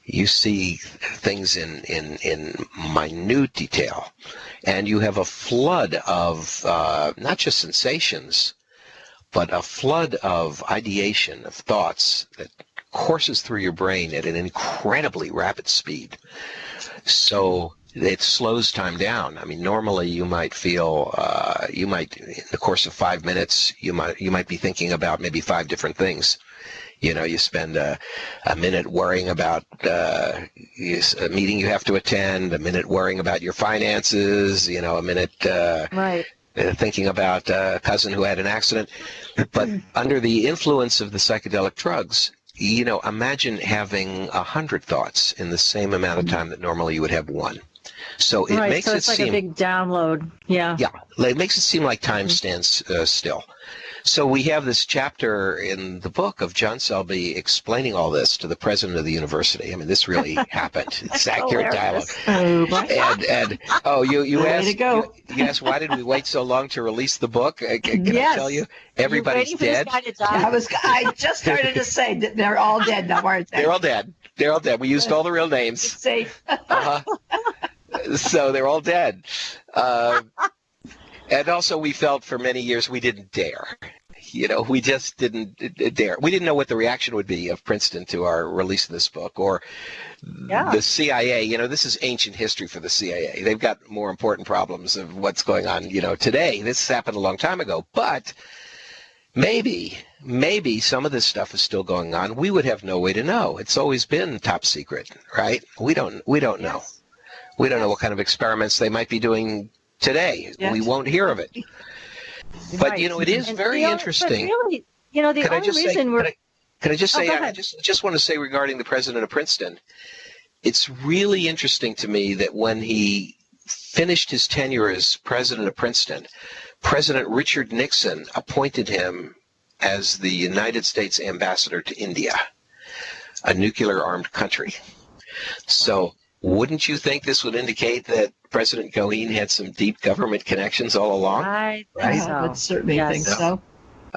You see things in minute detail, and you have a flood of not just sensations, but a flood of ideation, of thoughts that courses through your brain at an incredibly rapid speed. So it slows time down. I mean, normally you might feel, in the course of 5 minutes, you might be thinking about maybe 5 different things. You know, you spend a minute worrying about a meeting you have to attend, a minute worrying about your finances, you know, a minute thinking about a cousin who had an accident. But under the influence of the psychedelic drugs, you know, imagine having 100 thoughts in the same amount of time that normally you would have one. So it makes it like seem a big download. Yeah, it makes it seem like time stands still. So we have this chapter in the book of John Selby explaining all this to the president of the university. I mean, this really happened. It's accurate dialogue. You asked, why did we wait so long to release the book? Can I tell you? Everybody's dead. I just started to say that they're all dead now, aren't they? They're all dead. They're all dead. We used all the real names. It's safe. So they're all dead. And also we felt for many years we didn't dare. You know, we just didn't dare. We didn't know what the reaction would be of Princeton to our release of this book, or the CIA. You know, this is ancient history for the CIA. They've got more important problems of what's going on, you know, today. This happened a long time ago. But maybe some of this stuff is still going on. We would have no way to know. It's always been top secret, right? We don't know. We don't know what kind of experiments they might be doing today. Yes. We won't hear of it. But, you know, it is very interesting. But really, you know, the only reason Can I just say, go I ahead. just want to say regarding the president of Princeton, it's really interesting to me that when he finished his tenure as president of Princeton, President Richard Nixon appointed him as the United States ambassador to India, a nuclear-armed country. So wouldn't you think this would indicate that President Goheen had some deep government connections all along? I Right? think so. I would certainly think so.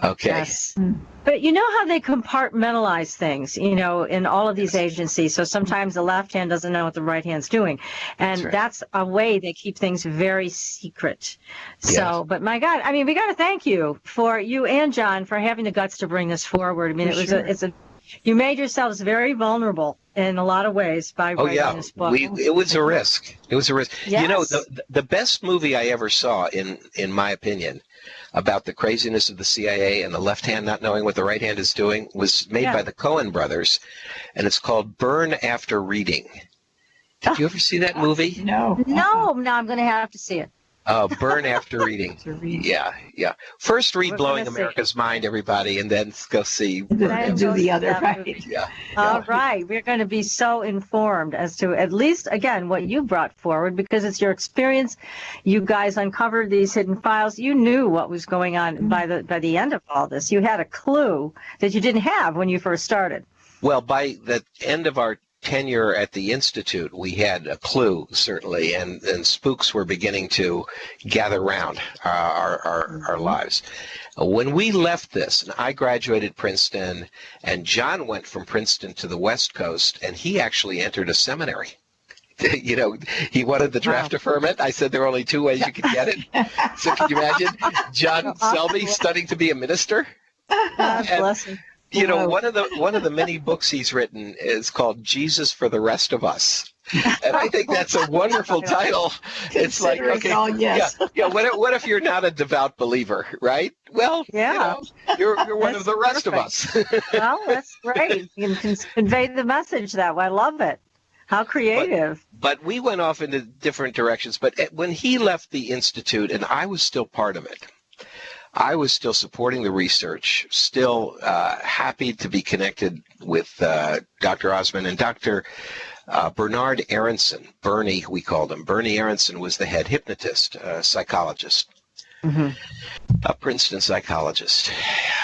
Okay. Yes. But you know how they compartmentalize things, in all of these agencies. So sometimes the left hand doesn't know what the right hand's doing. And that's a way they keep things very secret. So, but my God, I mean, we got to thank you and John for having the guts to bring this forward. I mean, you made yourselves very vulnerable in a lot of ways by writing this book. It was a risk. It was a risk. Yes. You know, the best movie I ever saw, in my opinion, about the craziness of the CIA and the left hand not knowing what the right hand is doing was made by the Coen brothers, and it's called Burn After Reading. Did you ever see that movie? No. No, I'm going to have to see it. Burn After Reading. Yeah. First read Blowing America's Mind, everybody, and then go see Burn After Do the other, right? movie. Yeah. All right. We're going to be so informed as to at least, again, what you brought forward, because it's your experience. You guys uncovered these hidden files. You knew what was going on by the end of all this. You had a clue that you didn't have when you first started. Well, by the end of our tenure at the Institute, we had a clue, certainly, and spooks were beginning to gather around our lives. When we left this, and I graduated Princeton, and John went from Princeton to the West Coast, and he actually entered a seminary. He wanted the draft deferment. I said there are only two ways you could get it. So can you imagine John Selby studying to be a minister? God bless him. One of the many books he's written is called Jesus for the Rest of Us. And I think that's a wonderful title. It's like, okay, what if you're not a devout believer, right? Well, you're one of the rest of us. Well, that's great. You can convey the message that way. I love it. How creative. But we went off into different directions. But when he left the Institute, and I was still part of it, I was still supporting the research, still happy to be connected with Dr. Osmond and Dr. Bernard Aronson. Bernie, we called him. Bernie Aronson was the head hypnotist, psychologist, a Princeton psychologist.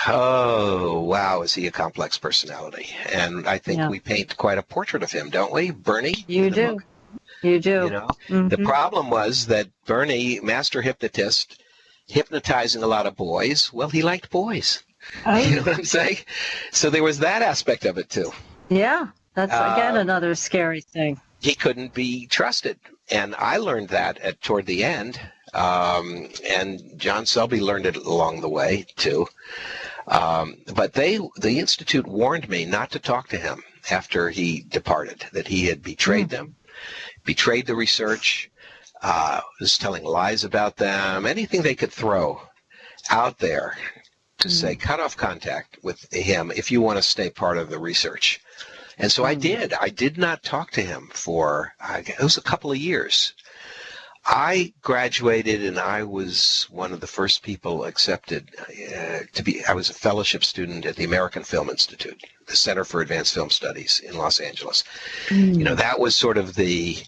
Oh, wow, is he a complex personality. And I think we paint quite a portrait of him, don't we, Bernie? You do. You do. The problem was that Bernie, master hypnotist, hypnotizing a lot of boys. Well, he liked boys. You know what I'm saying? So there was that aspect of it too. Yeah, that's again another scary thing. He couldn't be trusted, and I learned that toward the end. And John Selby learned it along the way too. But the Institute warned me not to talk to him after he departed. That he had betrayed them, betrayed the research. Was telling lies about them, anything they could throw out there to say, cut off contact with him if you want to stay part of the research. And so I did. I did not talk to him for, it was a couple of years. I graduated, and I was one of the first people accepted I was a fellowship student at the American Film Institute, the Center for Advanced Film Studies in Los Angeles. That was sort of the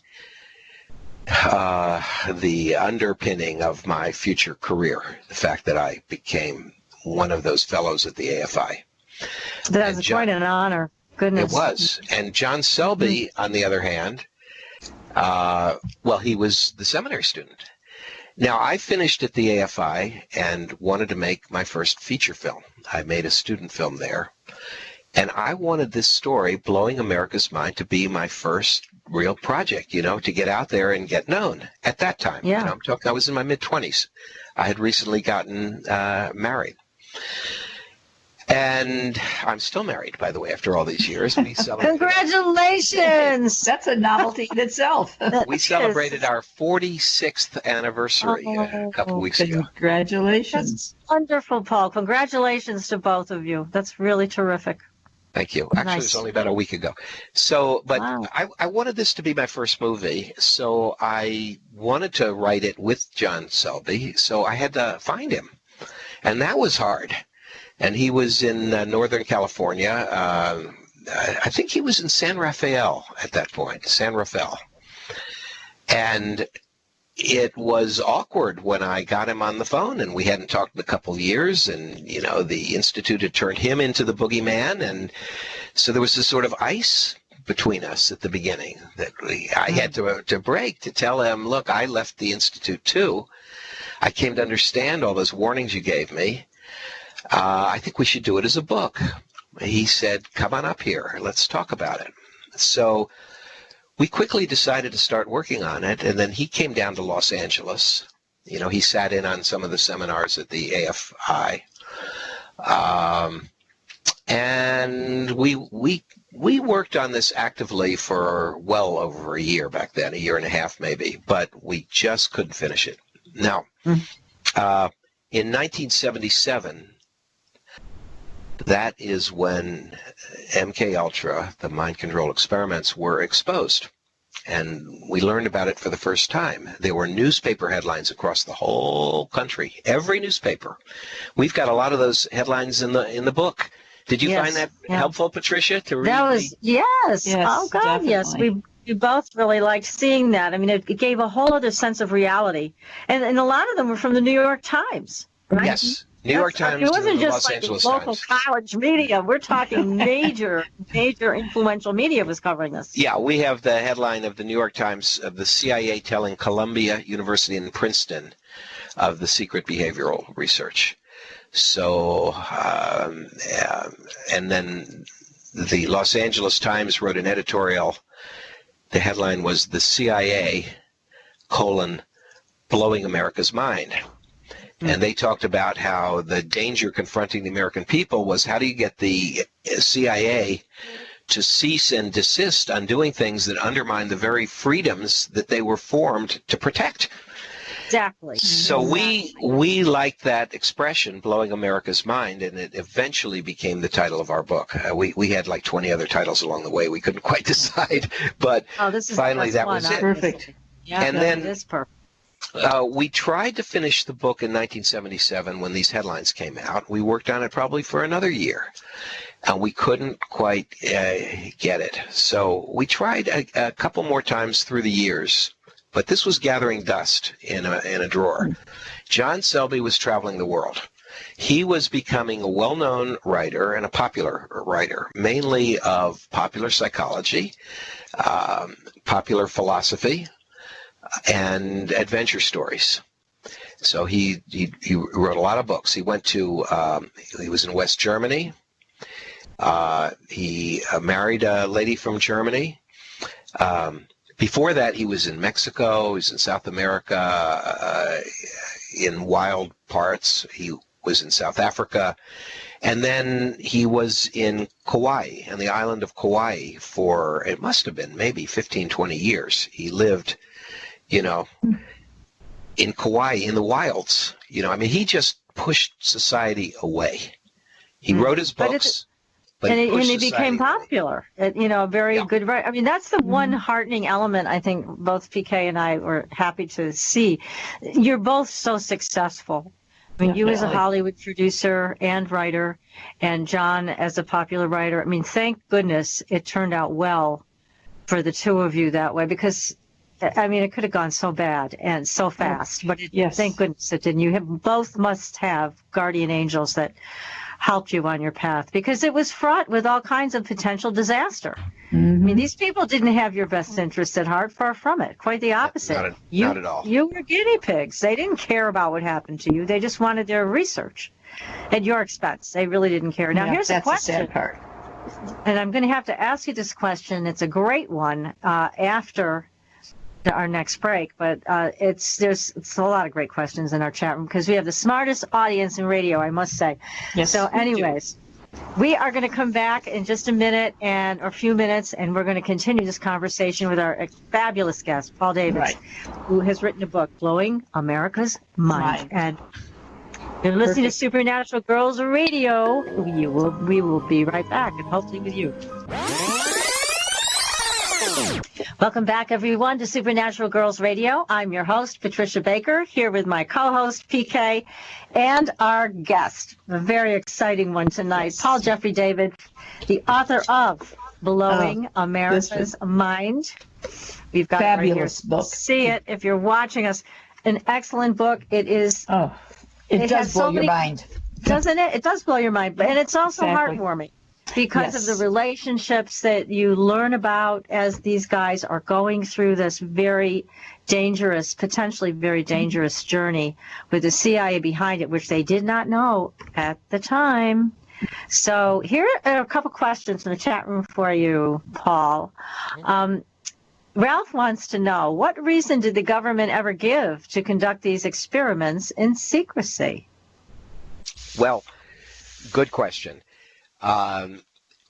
underpinning of my future career, the fact that I became one of those fellows at the AFI. That's quite an honor. Goodness. It was. And John Selby, on the other hand, he was the seminary student. Now, I finished at the AFI and wanted to make my first feature film. I made a student film there. And I wanted this story, Blowing America's Mind, to be my first real project, to get out there and get known at that time. Yeah. I'm talking, I was in my mid-20s. I had recently gotten married. And I'm still married, by the way, after all these years. We celebrated Congratulations! That's a novelty in itself. We celebrated our 46th anniversary a couple weeks ago. Congratulations. That's wonderful, Paul. Congratulations to both of you. That's really terrific. Thank you. Actually, It was only about a week ago. So, but wow. I wanted this to be my first movie, so I wanted to write it with John Selby, so I had to find him. And that was hard. And he was in Northern California. I think he was in San Rafael at that point, San Rafael. And it was awkward when I got him on the phone, and we hadn't talked in a couple of years, and, you know, the Institute had turned him into the boogeyman, and so there was this sort of ice between us at the beginning that I had to break, to tell him, look, I left the Institute too. I came to understand all those warnings you gave me. I think we should do it as a book. He said, come on up here. Let's talk about it. So we quickly decided to start working on it, and then he came down to Los Angeles. You know, he sat in on some of the seminars at the AFI. And we worked on this actively for well over a year back then, a year and a half maybe, but we just couldn't finish it. Now, in 1977, that is when MK Ultra, the mind control experiments, were exposed. And we learned about it for the first time. There were newspaper headlines across the whole country, every newspaper. We've got a lot of those headlines in the book. Did you find that helpful, Patricia, to read? That was, yes. Oh, God, definitely. yes. We both really liked seeing that. I mean, it gave a whole other sense of reality. And a lot of them were from the New York Times, right? Yes. New York Times. It wasn't just Los like Angeles local Times. college media. We're talking major influential media was covering this. Yeah, we have the headline of the New York Times of the CIA telling Columbia University and Princeton of the secret behavioral research. So, and then the Los Angeles Times wrote an editorial. The headline was "The CIA, blowing America's mind." And they talked about how the danger confronting the American people was, how do you get the CIA to cease and desist on doing things that undermine the very freedoms that they were formed to protect? Exactly. So we liked that expression, blowing America's mind, and it eventually became the title of our book. We had like 20 other titles along the way. We couldn't quite decide, but finally that was it. Perfect. Yeah, and then it is perfect. We tried to finish the book in 1977 when these headlines came out. We worked on it probably for another year, and we couldn't quite get it. So we tried a couple more times through the years, but this was gathering dust in a drawer. John Selby was traveling the world. He was becoming a well-known writer and a popular writer, mainly of popular psychology, popular philosophy, and adventure stories. So he wrote a lot of books. He went to, he was in West Germany. He married a lady from Germany. Before that, he was in Mexico. He was in South America, in wild parts. He was in South Africa. And then he was in Kauai, and the island of Kauai for, it must have been maybe 15, 20 years. He lived, you know, in Kauai, in the wilds. You know, I mean, he just pushed society away. He wrote his books, but he became popular. You know, a very good writer. I mean, that's the one heartening element I think both PK and I were happy to see. You're both so successful. I mean, you as a Hollywood producer and writer, and John as a popular writer. I mean, thank goodness it turned out well for the two of you that way, because I mean, it could have gone so bad and so fast, but thank goodness it didn't. You both must have guardian angels that helped you on your path, because it was fraught with all kinds of potential disaster. I mean, these people didn't have your best interest at heart, far from it. Quite the opposite. Not at all. You were guinea pigs. They didn't care about what happened to you. They just wanted their research at your expense. They really didn't care. Now, here's a question. That's the sad part. And I'm going to have to ask you this question. It's a great one after our next break, but it's a lot of great questions in our chat room, because we have the smartest audience in radio, I must say. Yes. So anyways, we are going to come back in just a minute or a few minutes, and we're going to continue this conversation with our fabulous guest, Paul Davids, who has written a book, Blowing America's Mind. And you're listening to Supernatural Girlz Radio. We will be right back, and hopefully with you. Welcome back, everyone, to Supernatural Girlz Radio. I'm your host, Patricia Baker, here with my co-host, PK, and our guest, a very exciting one tonight, Paul Jeffrey Davids, the author of Blowing America's Mind. We've got fabulous it right here. book. See it if you're watching us. An excellent book. It is. It does blow your mind. Doesn't it? It does blow your mind. And it's also Exactly. heartwarming because Yes. of the relationships that you learn about as these guys are going through this very dangerous, potentially very dangerous journey with the CIA behind it, which they did not know at the time. So here are a couple questions in the chat room for you, Paul. Ralph wants to know, what reason did the government ever give to conduct these experiments in secrecy? Well, good question.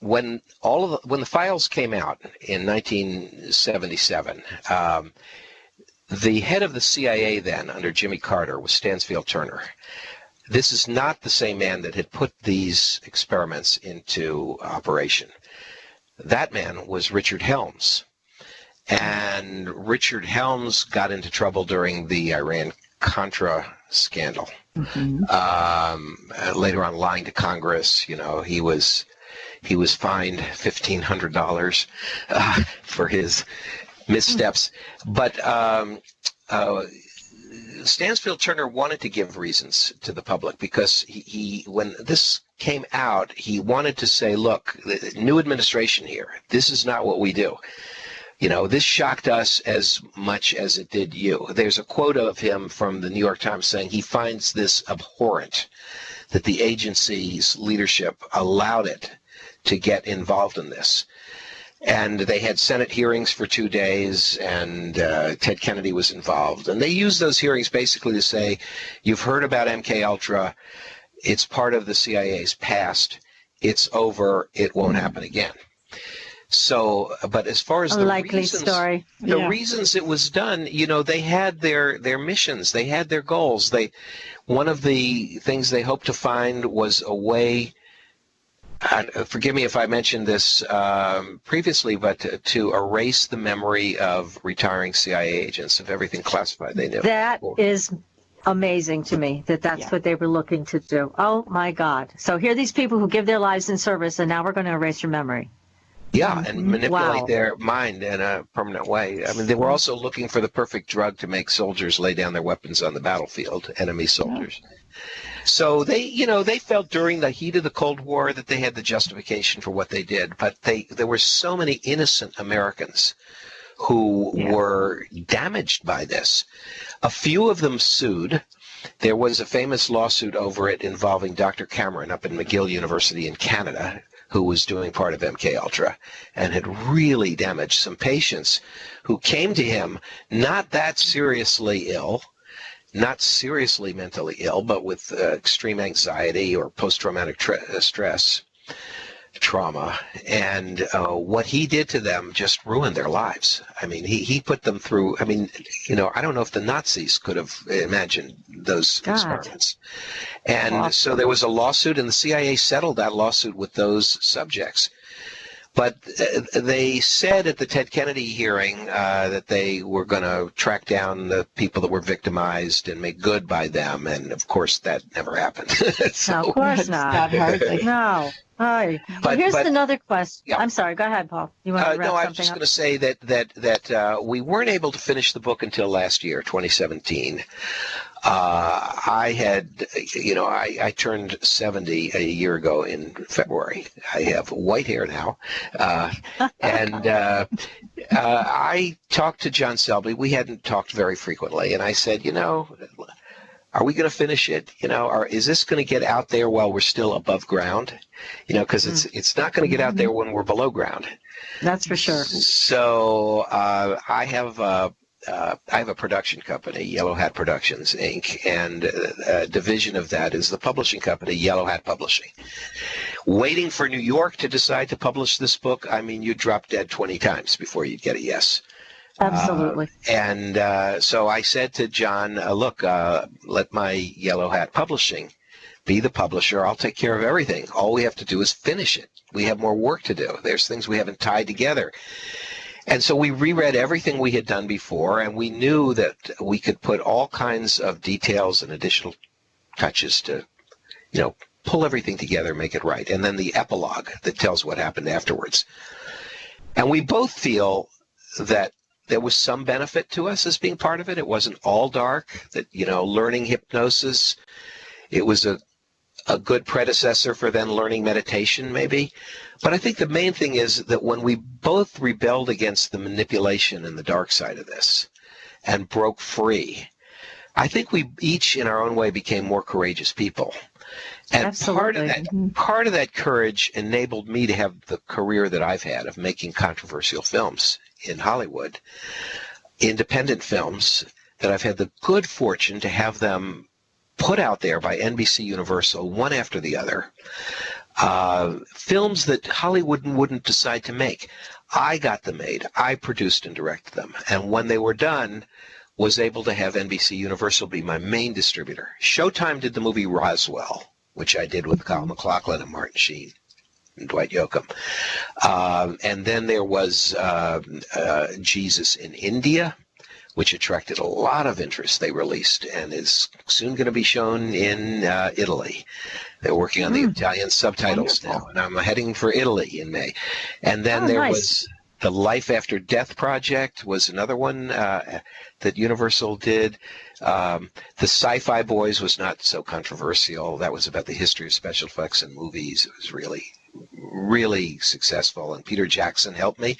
When the files came out in 1977, the head of the CIA then, under Jimmy Carter, was Stansfield Turner. This is not the same man that had put these experiments into operation. That man was Richard Helms. And Richard Helms got into trouble during the Iran-Contra scandal. Later on, lying to Congress, he was fined $1,500 for his missteps. But Stansfield Turner wanted to give reasons to the public because he when this came out, he wanted to say, look, the new administration here, this is not what we do. This shocked us as much as it did you. There's a quote of him from the New York Times saying he finds this abhorrent, that the agency's leadership allowed it to get involved in this. And they had Senate hearings for 2 days, and Ted Kennedy was involved. And they used those hearings basically to say, you've heard about MK-Ultra. It's part of the CIA's past. It's over. It won't happen again. So, but as far as the reasons it was done, they had their missions, they had their goals. One of the things they hoped to find was a way, forgive me if I mentioned this previously, but to erase the memory of retiring CIA agents of everything classified they knew. That is amazing to me that's what they were looking to do. Oh my God. So here are these people who give their lives in service, and now we're going to erase your memory. Yeah, and manipulate their mind in a permanent way. I mean, they were also looking for the perfect drug to make soldiers lay down their weapons on the battlefield, enemy soldiers. So they felt during the heat of the Cold War that they had the justification for what they did, but there were so many innocent Americans who were damaged by this. A few of them sued. There was a famous lawsuit over it involving Dr. Cameron up in McGill University in Canada, who was doing part of MK-Ultra and had really damaged some patients who came to him not that seriously ill, not seriously mentally ill, but with extreme anxiety or post-traumatic stress, trauma. And what he did to them just ruined their lives. I mean, he put them through, I don't know if the Nazis could have imagined those experiments. And so there was a lawsuit, and the CIA settled that lawsuit with those subjects. But they said at the Ted Kennedy hearing that they were going to track down the people that were victimized and make good by them. And, of course, that never happened. No, of course not. No. Hi. But here's another question. Yeah. I'm sorry. Go ahead, Paul. You want to wrap something up? No, I was just going to say that we weren't able to finish the book until last year, 2017. I had, I turned 70 a year ago in February. I have white hair now. And I talked to John Selby. We hadn't talked very frequently. And I said, are we going to finish it? Or is this going to get out there while we're still above ground? Because it's not going to get out there when we're below ground. That's for sure. So I have a production company, Yellow Hat Productions, Inc., and a division of that is the publishing company, Yellow Hat Publishing. Waiting for New York to decide to publish this book, you'd drop dead 20 times before you'd get a yes. Absolutely. So I said to John, look, let my Yellow Hat Publishing be the publisher. I'll take care of everything. All we have to do is finish it. We have more work to do. There's things we haven't tied together. And so we reread everything we had done before, and we knew that we could put all kinds of details and additional touches to, pull everything together, make it right. And then the epilogue that tells what happened afterwards. And we both feel that there was some benefit to us as being part of it. It wasn't all dark, that, learning hypnosis, it was a good predecessor for then learning meditation, maybe. But I think the main thing is that when we both rebelled against the manipulation and the dark side of this and broke free, I think we each in our own way became more courageous people. And Absolutely. part of that courage enabled me to have the career that I've had of making controversial films in Hollywood, independent films that I've had the good fortune to have them put out there by NBC Universal, one after the other. Films that Hollywood wouldn't decide to make. I got them made. I produced and directed them. And when they were done, was able to have NBC Universal be my main distributor. Showtime did the movie Roswell, which I did with Kyle MacLachlan and Martin Sheen and Dwight Yoakam. And then there was Jesus in India, which attracted a lot of interest. They released and is soon going to be shown in Italy. They're working on the Italian subtitles now, and I'm heading for Italy in May. And then there was the Life After Death Project was another one that Universal did. The Sci-Fi Boys was not so controversial. That was about the history of special effects in movies. It was really, really successful, and Peter Jackson helped me.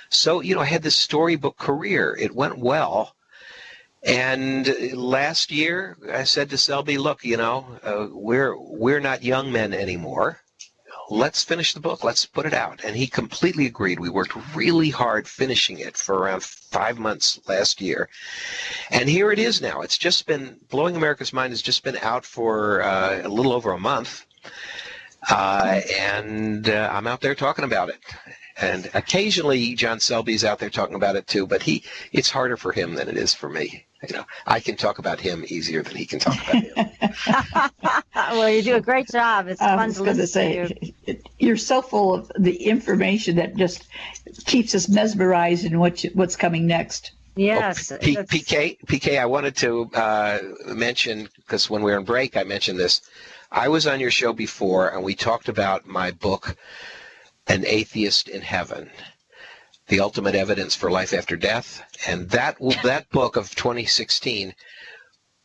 So, I had this storybook career. It went well. And last year, I said to Selby, look, we're not young men anymore. Let's finish the book. Let's put it out. And he completely agreed. We worked really hard finishing it for around 5 months last year. And here it is now. It's just been, Blowing America's Mind has just been out for a little over a month. And I'm out there talking about it. And occasionally John Selby's out there talking about it too, but it's harder for him than it is for me. I can talk about him easier than he can talk about him. Well, you do a great job. It's fun to listen to you. You're so full of the information that just keeps us mesmerized in what's coming next. Yes. Oh, PK, I wanted to mention, because when we were on break, I mentioned this. I was on your show before, and we talked about my book, An Atheist in Heaven, The Ultimate Evidence for Life After Death. And that book of 2016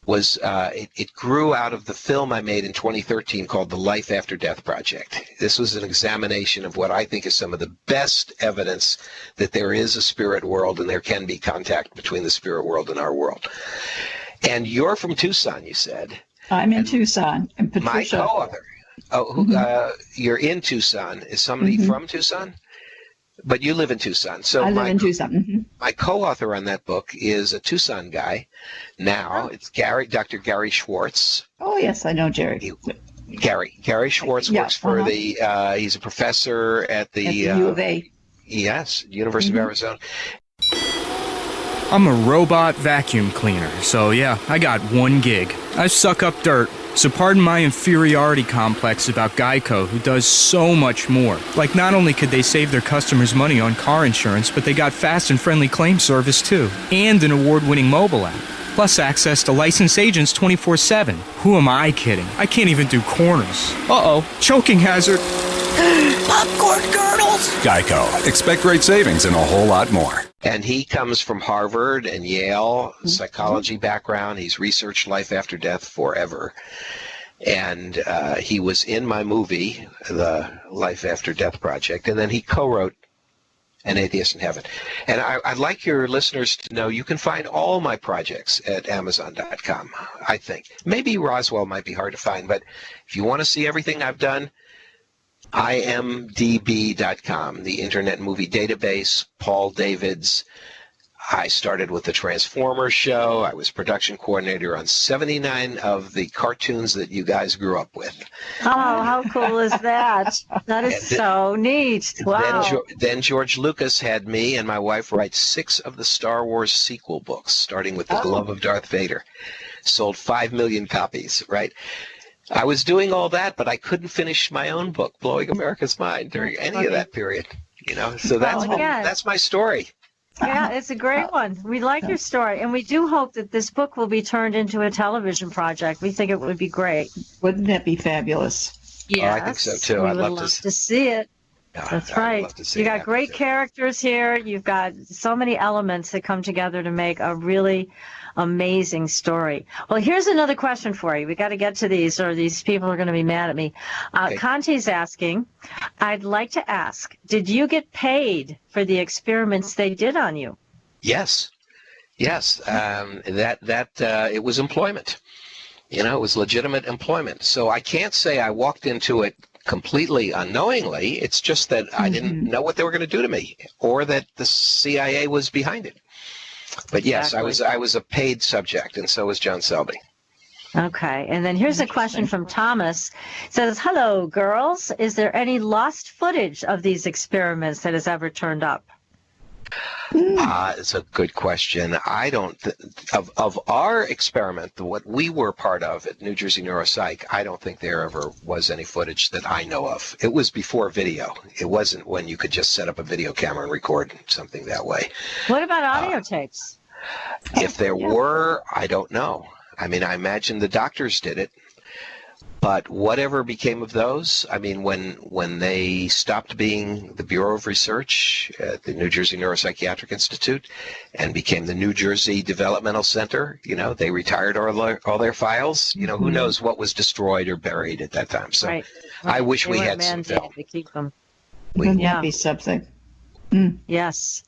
was, it grew out of the film I made in 2013 called The Life After Death Project. This was an examination of what I think is some of the best evidence that there is a spirit world and there can be contact between the spirit world and our world. And you're from Tucson, you said. I'm in Tucson. And Patricia. My co-author. You're in Tucson. Is somebody from Tucson? But you live in Tucson. So I live in Tucson. My co-author on that book is a Tucson guy. Now it's Dr. Gary Schwartz. Oh yes, I know Jerry. Gary Schwartz works for the. He's a professor at the U of A. Yes, University of Arizona. I'm a robot vacuum cleaner, so yeah, I got one gig. I suck up dirt. So pardon my inferiority complex about Geico, who does so much more. Like, not only could they save their customers money on car insurance, but they got fast and friendly claim service too. And an award-winning mobile app. Plus access to licensed agents 24/7. Who am I kidding? I can't even do corners. Uh-oh, choking hazard. Popcorn kernels! Geico. Expect great savings and a whole lot more. And he comes from Harvard and Yale, psychology background. He's researched life after death forever. And he was in my movie, The Life After Death Project, and then he co-wrote An Atheist in Heaven. And I'd like your listeners to know you can find all my projects at Amazon.com, I think. Maybe Roswell might be hard to find, but if you want to see everything I've done, imdb.com, the Internet Movie Database, Paul Davids. I started with the Transformers show. I was production coordinator on 79 of the cartoons that you guys grew up with. Oh, how cool is that? That is so neat. Wow. Then George Lucas had me and my wife write 6 of the Star Wars sequel books, starting with The Glove of Darth Vader. Sold 5 million copies, right? I was doing all that, but I couldn't finish my own book, Blowing America's Mind, during any of that period. So that's again, that's my story. Yeah, it's a great one. We like your story, and we do hope that this book will be turned into a television project. We think it would be great. Wouldn't that be fabulous? Yes, I think so too. I'd love to see it. That's right. You got great characters here. You've got so many elements that come together to make a really amazing story. Well, here's another question for you. We got to get to these, or these people are going to be mad at me. Conti's asking, I'd like to ask, did you get paid for the experiments they did on you? Yes. It was employment. It was legitimate employment. So I can't say I walked into it completely unknowingly. It's just that I didn't know what they were going to do to me, or that the CIA was behind it. But yes, I was a paid subject, and so was John Selby. Okay, and then here's a question from Thomas. It says, hello, girls. Is there any lost footage of these experiments that has ever turned up? It's a good question. I don't of our experiment, what we were part of at New Jersey Neuropsych, I don't think there ever was any footage that I know of. It was before video. It wasn't when you could just set up a video camera and record something that way. What about audio tapes? If there were, I don't know. I mean, I imagine the doctors did it. But whatever became of those, I mean, when they stopped being the Bureau of Research at the New Jersey Neuropsychiatric Institute and became the New Jersey Developmental Center, they retired all their files. Who knows what was destroyed or buried at that time. So right. I wish we had some film. To keep them. Wouldn't that be something? Yes.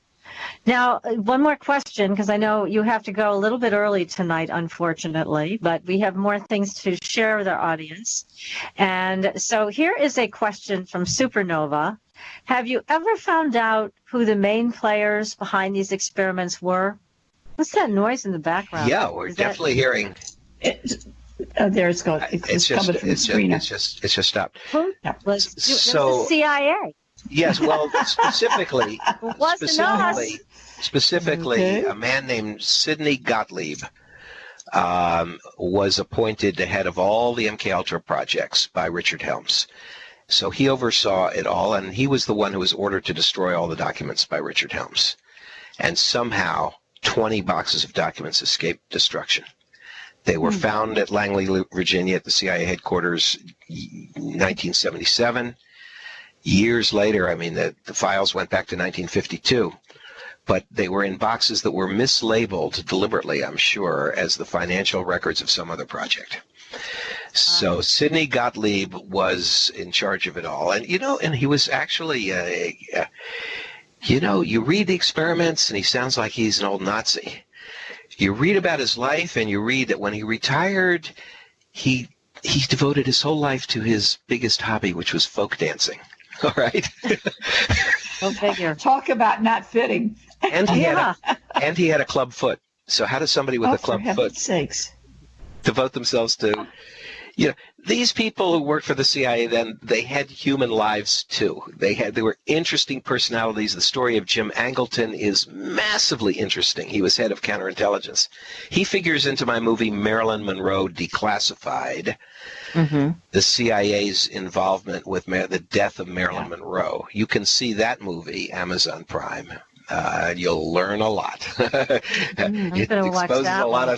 Now, one more question, because I know you have to go a little bit early tonight, unfortunately, but we have more things to share with our audience. And so here is a question from Supernova. Have you ever found out who the main players behind these experiments were? What's that noise in the background? Yeah, we're definitely hearing. There it's going. It's just stopped. It's the CIA. Yes, well, specifically, okay. A man named Sidney Gottlieb was appointed the head of all the MKUltra projects by Richard Helms. So he oversaw it all, and he was the one who was ordered to destroy all the documents by Richard Helms. And somehow, 20 boxes of documents escaped destruction. They were found at Langley, Virginia, at the CIA headquarters, 1977. Years later, I mean, the files went back to 1952, but they were in boxes that were mislabeled deliberately, I'm sure, as the financial records of some other project. So Sidney Gottlieb was in charge of it all. And, and he was actually, you read the experiments and he sounds like he's an old Nazi. You read about his life and you read that when he retired, he devoted his whole life to his biggest hobby, which was folk dancing. All right. Go figure. Talk about not fitting. And he had a club foot. So how does somebody with a club foot, for heaven's sakes, devote themselves to? These people who worked for the CIA then, they had human lives too. They were interesting personalities. The story of Jim Angleton is massively interesting. He was head of counterintelligence. He figures into my movie Marilyn Monroe Declassified. The CIA's involvement with the death of Marilyn Monroe. You can see that movie, Amazon Prime. You'll learn a lot. It exposes a lot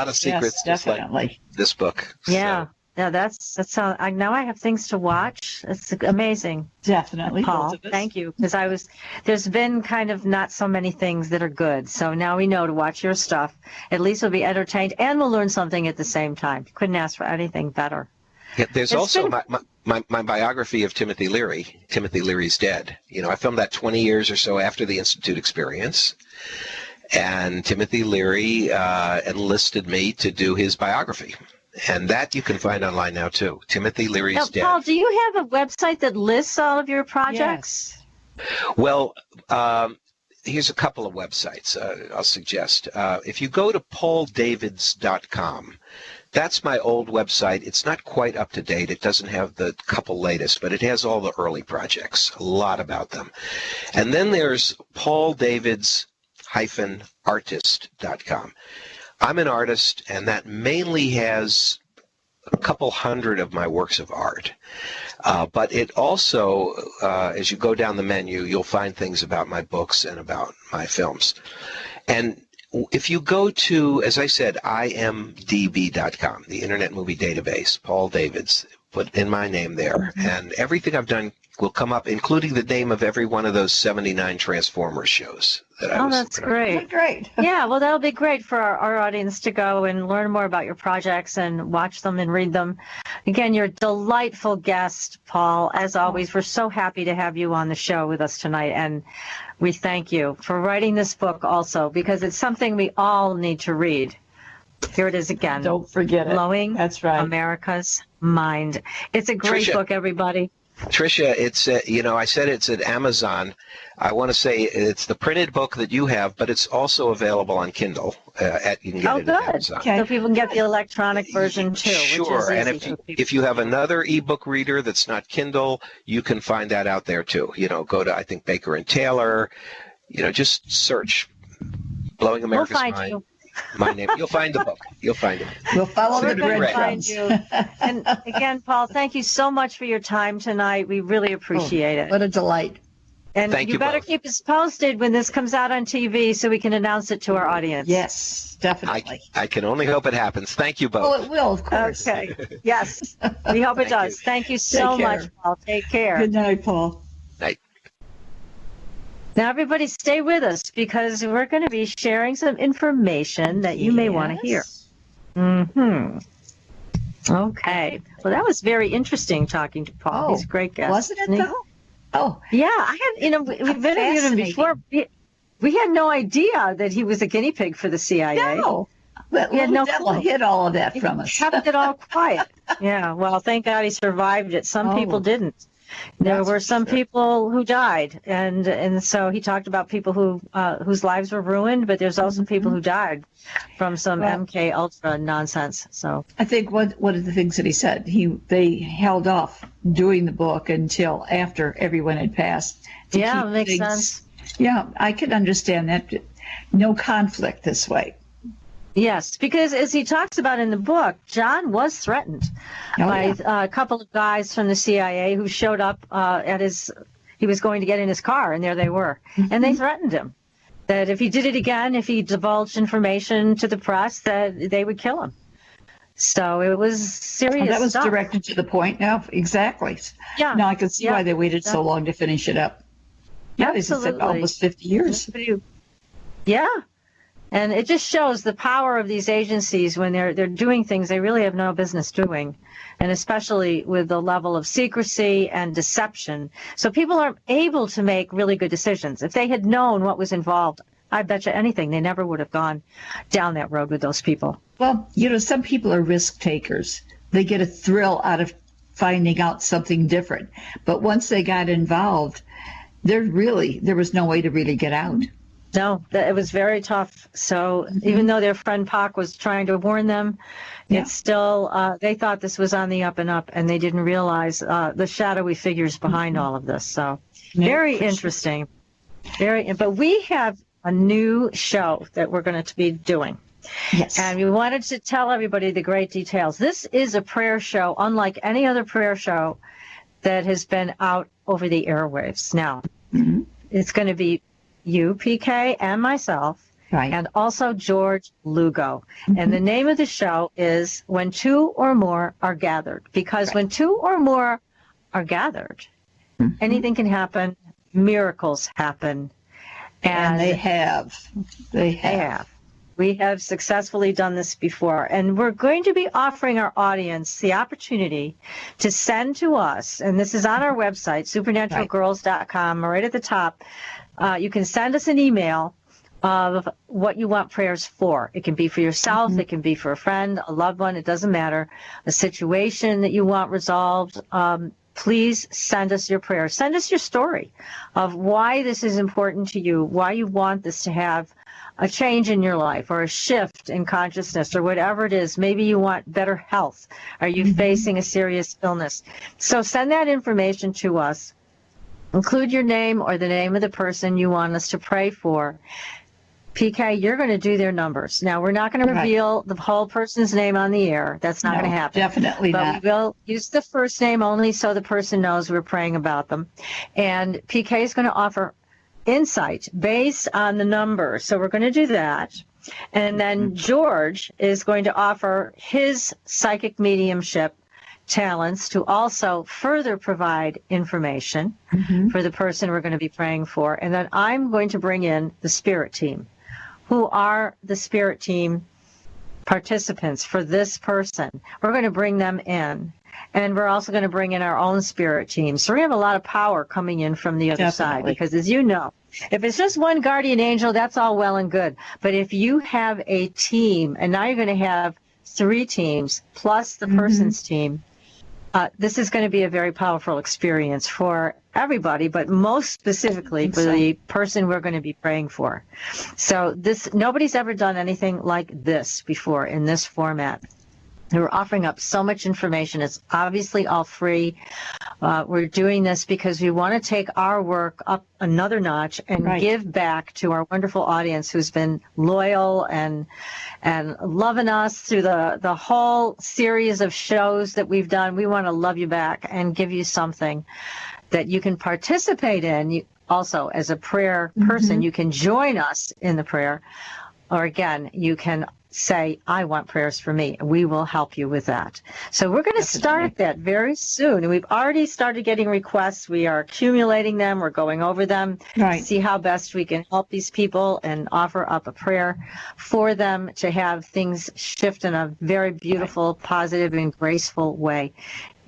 of secrets, just like this book. Yeah. So. Yeah, that's now I have things to watch. It's amazing. Definitely, Paul. Thank you, because there's been kind of not so many things that are good. So now we know to watch your stuff. At least we'll be entertained and we'll learn something at the same time. Couldn't ask for anything better. Yeah, there's also my biography of Timothy Leary. Timothy Leary's dead. I filmed that 20 years or so after the Institute experience. And Timothy Leary enlisted me to do his biography. And that you can find online now, too. Timothy Leary's dead. Paul, do you have a website that lists all of your projects? Yes. Well, here's a couple of websites I'll suggest. If you go to pauldavids.com, that's my old website. It's not quite up to date. It doesn't have the couple latest, but it has all the early projects, a lot about them. And then there's pauldavids-artist.com. I'm an artist, and that mainly has a couple hundred of my works of art. But it also, as you go down the menu, you'll find things about my books and about my films. And if you go to, as I said, imdb.com, the Internet Movie Database, Paul Davids, put in my name there, and everything I've done will come up, including the name of every one of those 79 Transformers shows that I was. Oh, that's great. Great. Yeah, well, that'll be great for our audience to go and learn more about your projects and watch them and read them. Again, you're a delightful guest, Paul. As always, we're so happy to have you on the show with us tonight, and we thank you for writing this book also, because it's something we all need to read. Here it is again. Don't forget it. Blowing That's right. America's Mind. It's a great book, everybody. Tricia, it's I said it's at Amazon. I want to say it's the printed book that you have, but it's also available on Kindle. You can get it at Amazon. Okay. So people can get the electronic version too. Sure, which is and if you have another ebook reader that's not Kindle, you can find that out there too. Go to, I think, Baker and Taylor. Just search "Blowing America's Mind." We'll find you. My name. You'll find the book. You'll find it. We'll follow the breadcrumbs. breadcrumbs. And again, Paul, thank you so much for your time tonight. We really appreciate it. What a delight. And Thank you you better both. keep us posted when this comes out on TV so we can announce it to our audience. Yes, definitely. I can only hope it happens. Thank you both. Oh, it will, of course. Okay. Yes. We hope it does. Thank you so Take care. much, Paul. Take care. Good night, Paul. Night. Now, everybody stay with us because we're going to be sharing some information that you may want to hear. Okay. Well, that was very interesting talking to Paul. He's a great guest. Wasn't it, though? Oh. Yeah. We've interviewed him before. We had no idea that he was a guinea pig for the CIA. No. But We had no devil clue. hid all of that from us. Kept it all quiet. Yeah. Well, thank God he survived it. Some people didn't. There were some people who died, and so he talked about people who whose lives were ruined, but there's also people who died from some MK Ultra nonsense. So I think one of the things that he said, they held off doing the book until after everyone had passed. Yeah, it makes sense. Yeah, I could understand that. No conflict this way. Yes, because as he talks about in the book, John was threatened by a couple of guys from the CIA who showed up he was going to get in his car, and there they were. And they threatened him that if he did it again, if he divulged information to the press, that they would kill him. So it was serious That was stuff. directed to the point. Now, exactly. Yeah. Now I can see why they waited so long to finish it up. Yeah, they said Absolutely. almost 50 years. Yeah. And it just shows the power of these agencies when they're doing things they really have no business doing, and especially with the level of secrecy and deception. So people are able to make really good decisions. If they had known what was involved, I bet you anything, they never would have gone down that road with those people. Well, some people are risk takers. They get a thrill out of finding out something different. But once they got involved, there was no way to really get out. No, it was very tough. So even though their friend Pac was trying to warn them, it's still, they thought this was on the up and up, and they didn't realize the shadowy figures behind all of this. So very interesting. But we have a new show that we're going to be doing. Yes. And we wanted to tell everybody the great details. This is a prayer show, unlike any other prayer show that has been out over the airwaves. Now, it's going to be you, PK, and myself, and also George Lugo. And the name of the show is When Two or More Are Gathered, because when two or more are gathered, anything can happen, miracles happen. And they have. We have successfully done this before, and we're going to be offering our audience the opportunity to send to us, and this is on our website, supernaturalgirls.com, right at the top. You can send us an email of what you want prayers for. It can be for yourself, it can be for a friend, a loved one, it doesn't matter, a situation that you want resolved. Please send us your prayers. Send us your story of why this is important to you, why you want this to have a change in your life or a shift in consciousness or whatever it is. Maybe you want better health. Are you facing a serious illness? So send that information to us. Include your name or the name of the person you want us to pray for. PK, you're going to do their numbers. Now, we're not going to reveal the whole person's name on the air. That's not going to happen. Definitely not. But we will use the first name only so the person knows we're praying about them. And PK is going to offer insight based on the numbers. So we're going to do that. And then George is going to offer his psychic mediumship talents to also further provide information for the person we're going to be praying for. And then I'm going to bring in the spirit team. Who are the spirit team participants for this person? We're going to bring them in. And we're also going to bring in our own spirit team. So we have a lot of power coming in from the other side. Because as you know, if it's just one guardian angel, that's all well and good. But if you have a team, and now you're going to have 3 teams plus the person's team, this is going to be a very powerful experience for everybody, but most specifically for the person we're going to be praying for. So nobody's ever done anything like this before in this format. We're offering up so much information. It's obviously all free. We're doing this because we want to take our work up another notch and give back to our wonderful audience who's been loyal and loving us through the whole series of shows that we've done. We want to love you back and give you something that you can participate in. Also, as a prayer person, you can join us in the prayer. Or again, you can say, I want prayers for me. We will help you with that. So we're going to start that very soon. And we've already started getting requests. We are accumulating them. We're going over them. See how best we can help these people and offer up a prayer for them to have things shift in a very beautiful, positive, and graceful way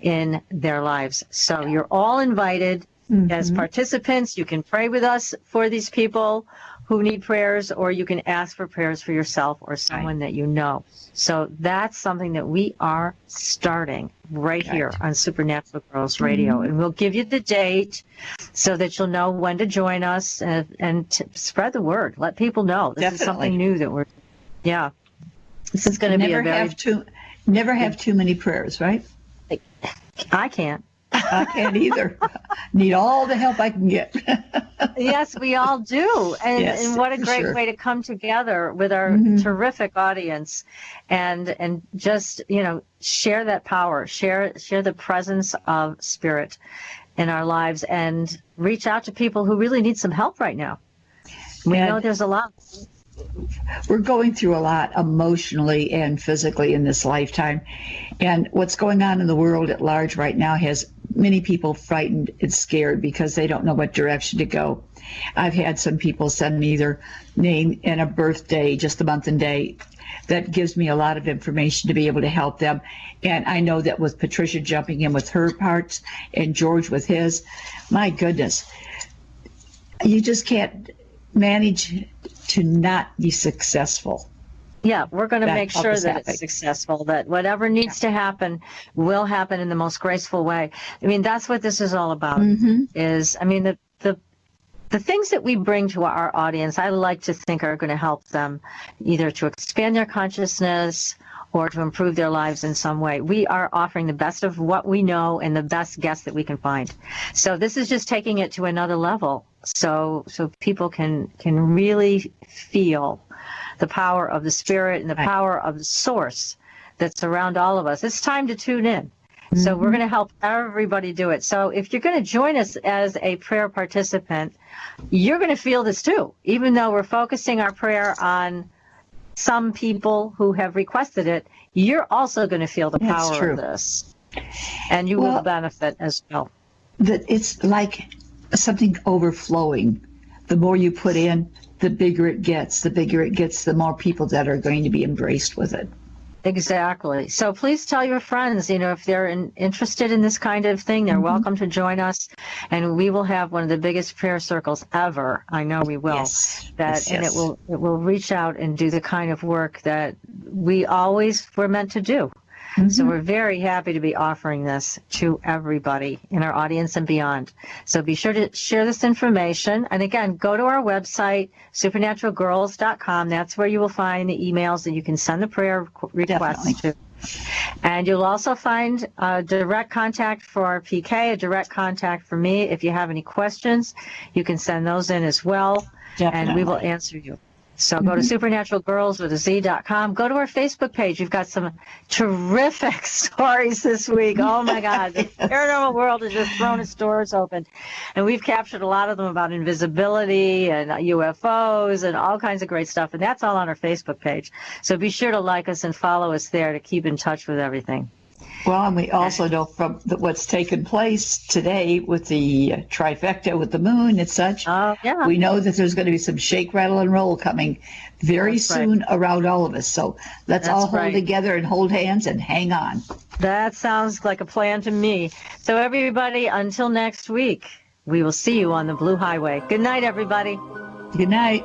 in their lives. So you're all invited as participants. You can pray with us for these people who need prayers, or you can ask for prayers for yourself or someone that you know. So that's something that we are starting right here on Supernatural Girlz Radio. And we'll give you the date so that you'll know when to join us and to spread the word. Let people know. This is something new that we're, this is going to be a very... Never have too many prayers, right? I can't. I can't either. Need all the help I can get. Yes, we all do. And what a great way to come together with our terrific audience and just, share that power, share the presence of spirit in our lives and reach out to people who really need some help right now. We know there's a lot. We're going through a lot emotionally and physically in this lifetime. And what's going on in the world at large right now has many people frightened and scared because they don't know what direction to go. I've had some people send me their name and a birthday, just the month and day. That gives me a lot of information to be able to help them. And I know that with Patricia jumping in with her parts and George with his, my goodness, you just can't manage to not be successful. Yeah, we're going to make sure that it's successful, that whatever needs to happen will happen in the most graceful way. I mean, that's what this is all about, the things that we bring to our audience, I like to think are going to help them either to expand their consciousness or to improve their lives in some way. We are offering the best of what we know and the best guests that we can find. So this is just taking it to another level so people can really feel the power of the spirit and the power of the source that's around all of us. It's time to tune in. So we're going to help everybody do it. So if you're going to join us as a prayer participant, you're going to feel this too, even though we're focusing our prayer on some people who have requested it. You're also going to feel the power of this, and you will benefit as well. It's like something overflowing. The more you put in, the bigger it gets. The bigger it gets, the more people that are going to be embraced with it. Exactly. So please tell your friends, if they're interested in this kind of thing, they're welcome to join us. And we will have one of the biggest prayer circles ever. I know we will. And it will reach out and do the kind of work that we always were meant to do. So we're very happy to be offering this to everybody in our audience and beyond. So be sure to share this information. And again, go to our website, supernaturalgirls.com. That's where you will find the emails that you can send the prayer requests to. And you'll also find a direct contact for PK, a direct contact for me. If you have any questions, you can send those in as well. And we will answer you. So go to supernaturalgirls.com. Go to our Facebook page. We've got some terrific stories this week. Oh, my God. The paranormal world has just thrown its doors open. And we've captured a lot of them about invisibility and UFOs and all kinds of great stuff. And that's all on our Facebook page. So be sure to like us and follow us there to keep in touch with everything. Well, and we also know from what's taken place today with the trifecta with the moon and such, we know that there's going to be some shake, rattle, and roll coming very soon around all of us. So let's all hold together and hold hands and hang on. That sounds like a plan to me. So everybody, until next week, we will see you on the Blue Highway. Good night, everybody. Good night.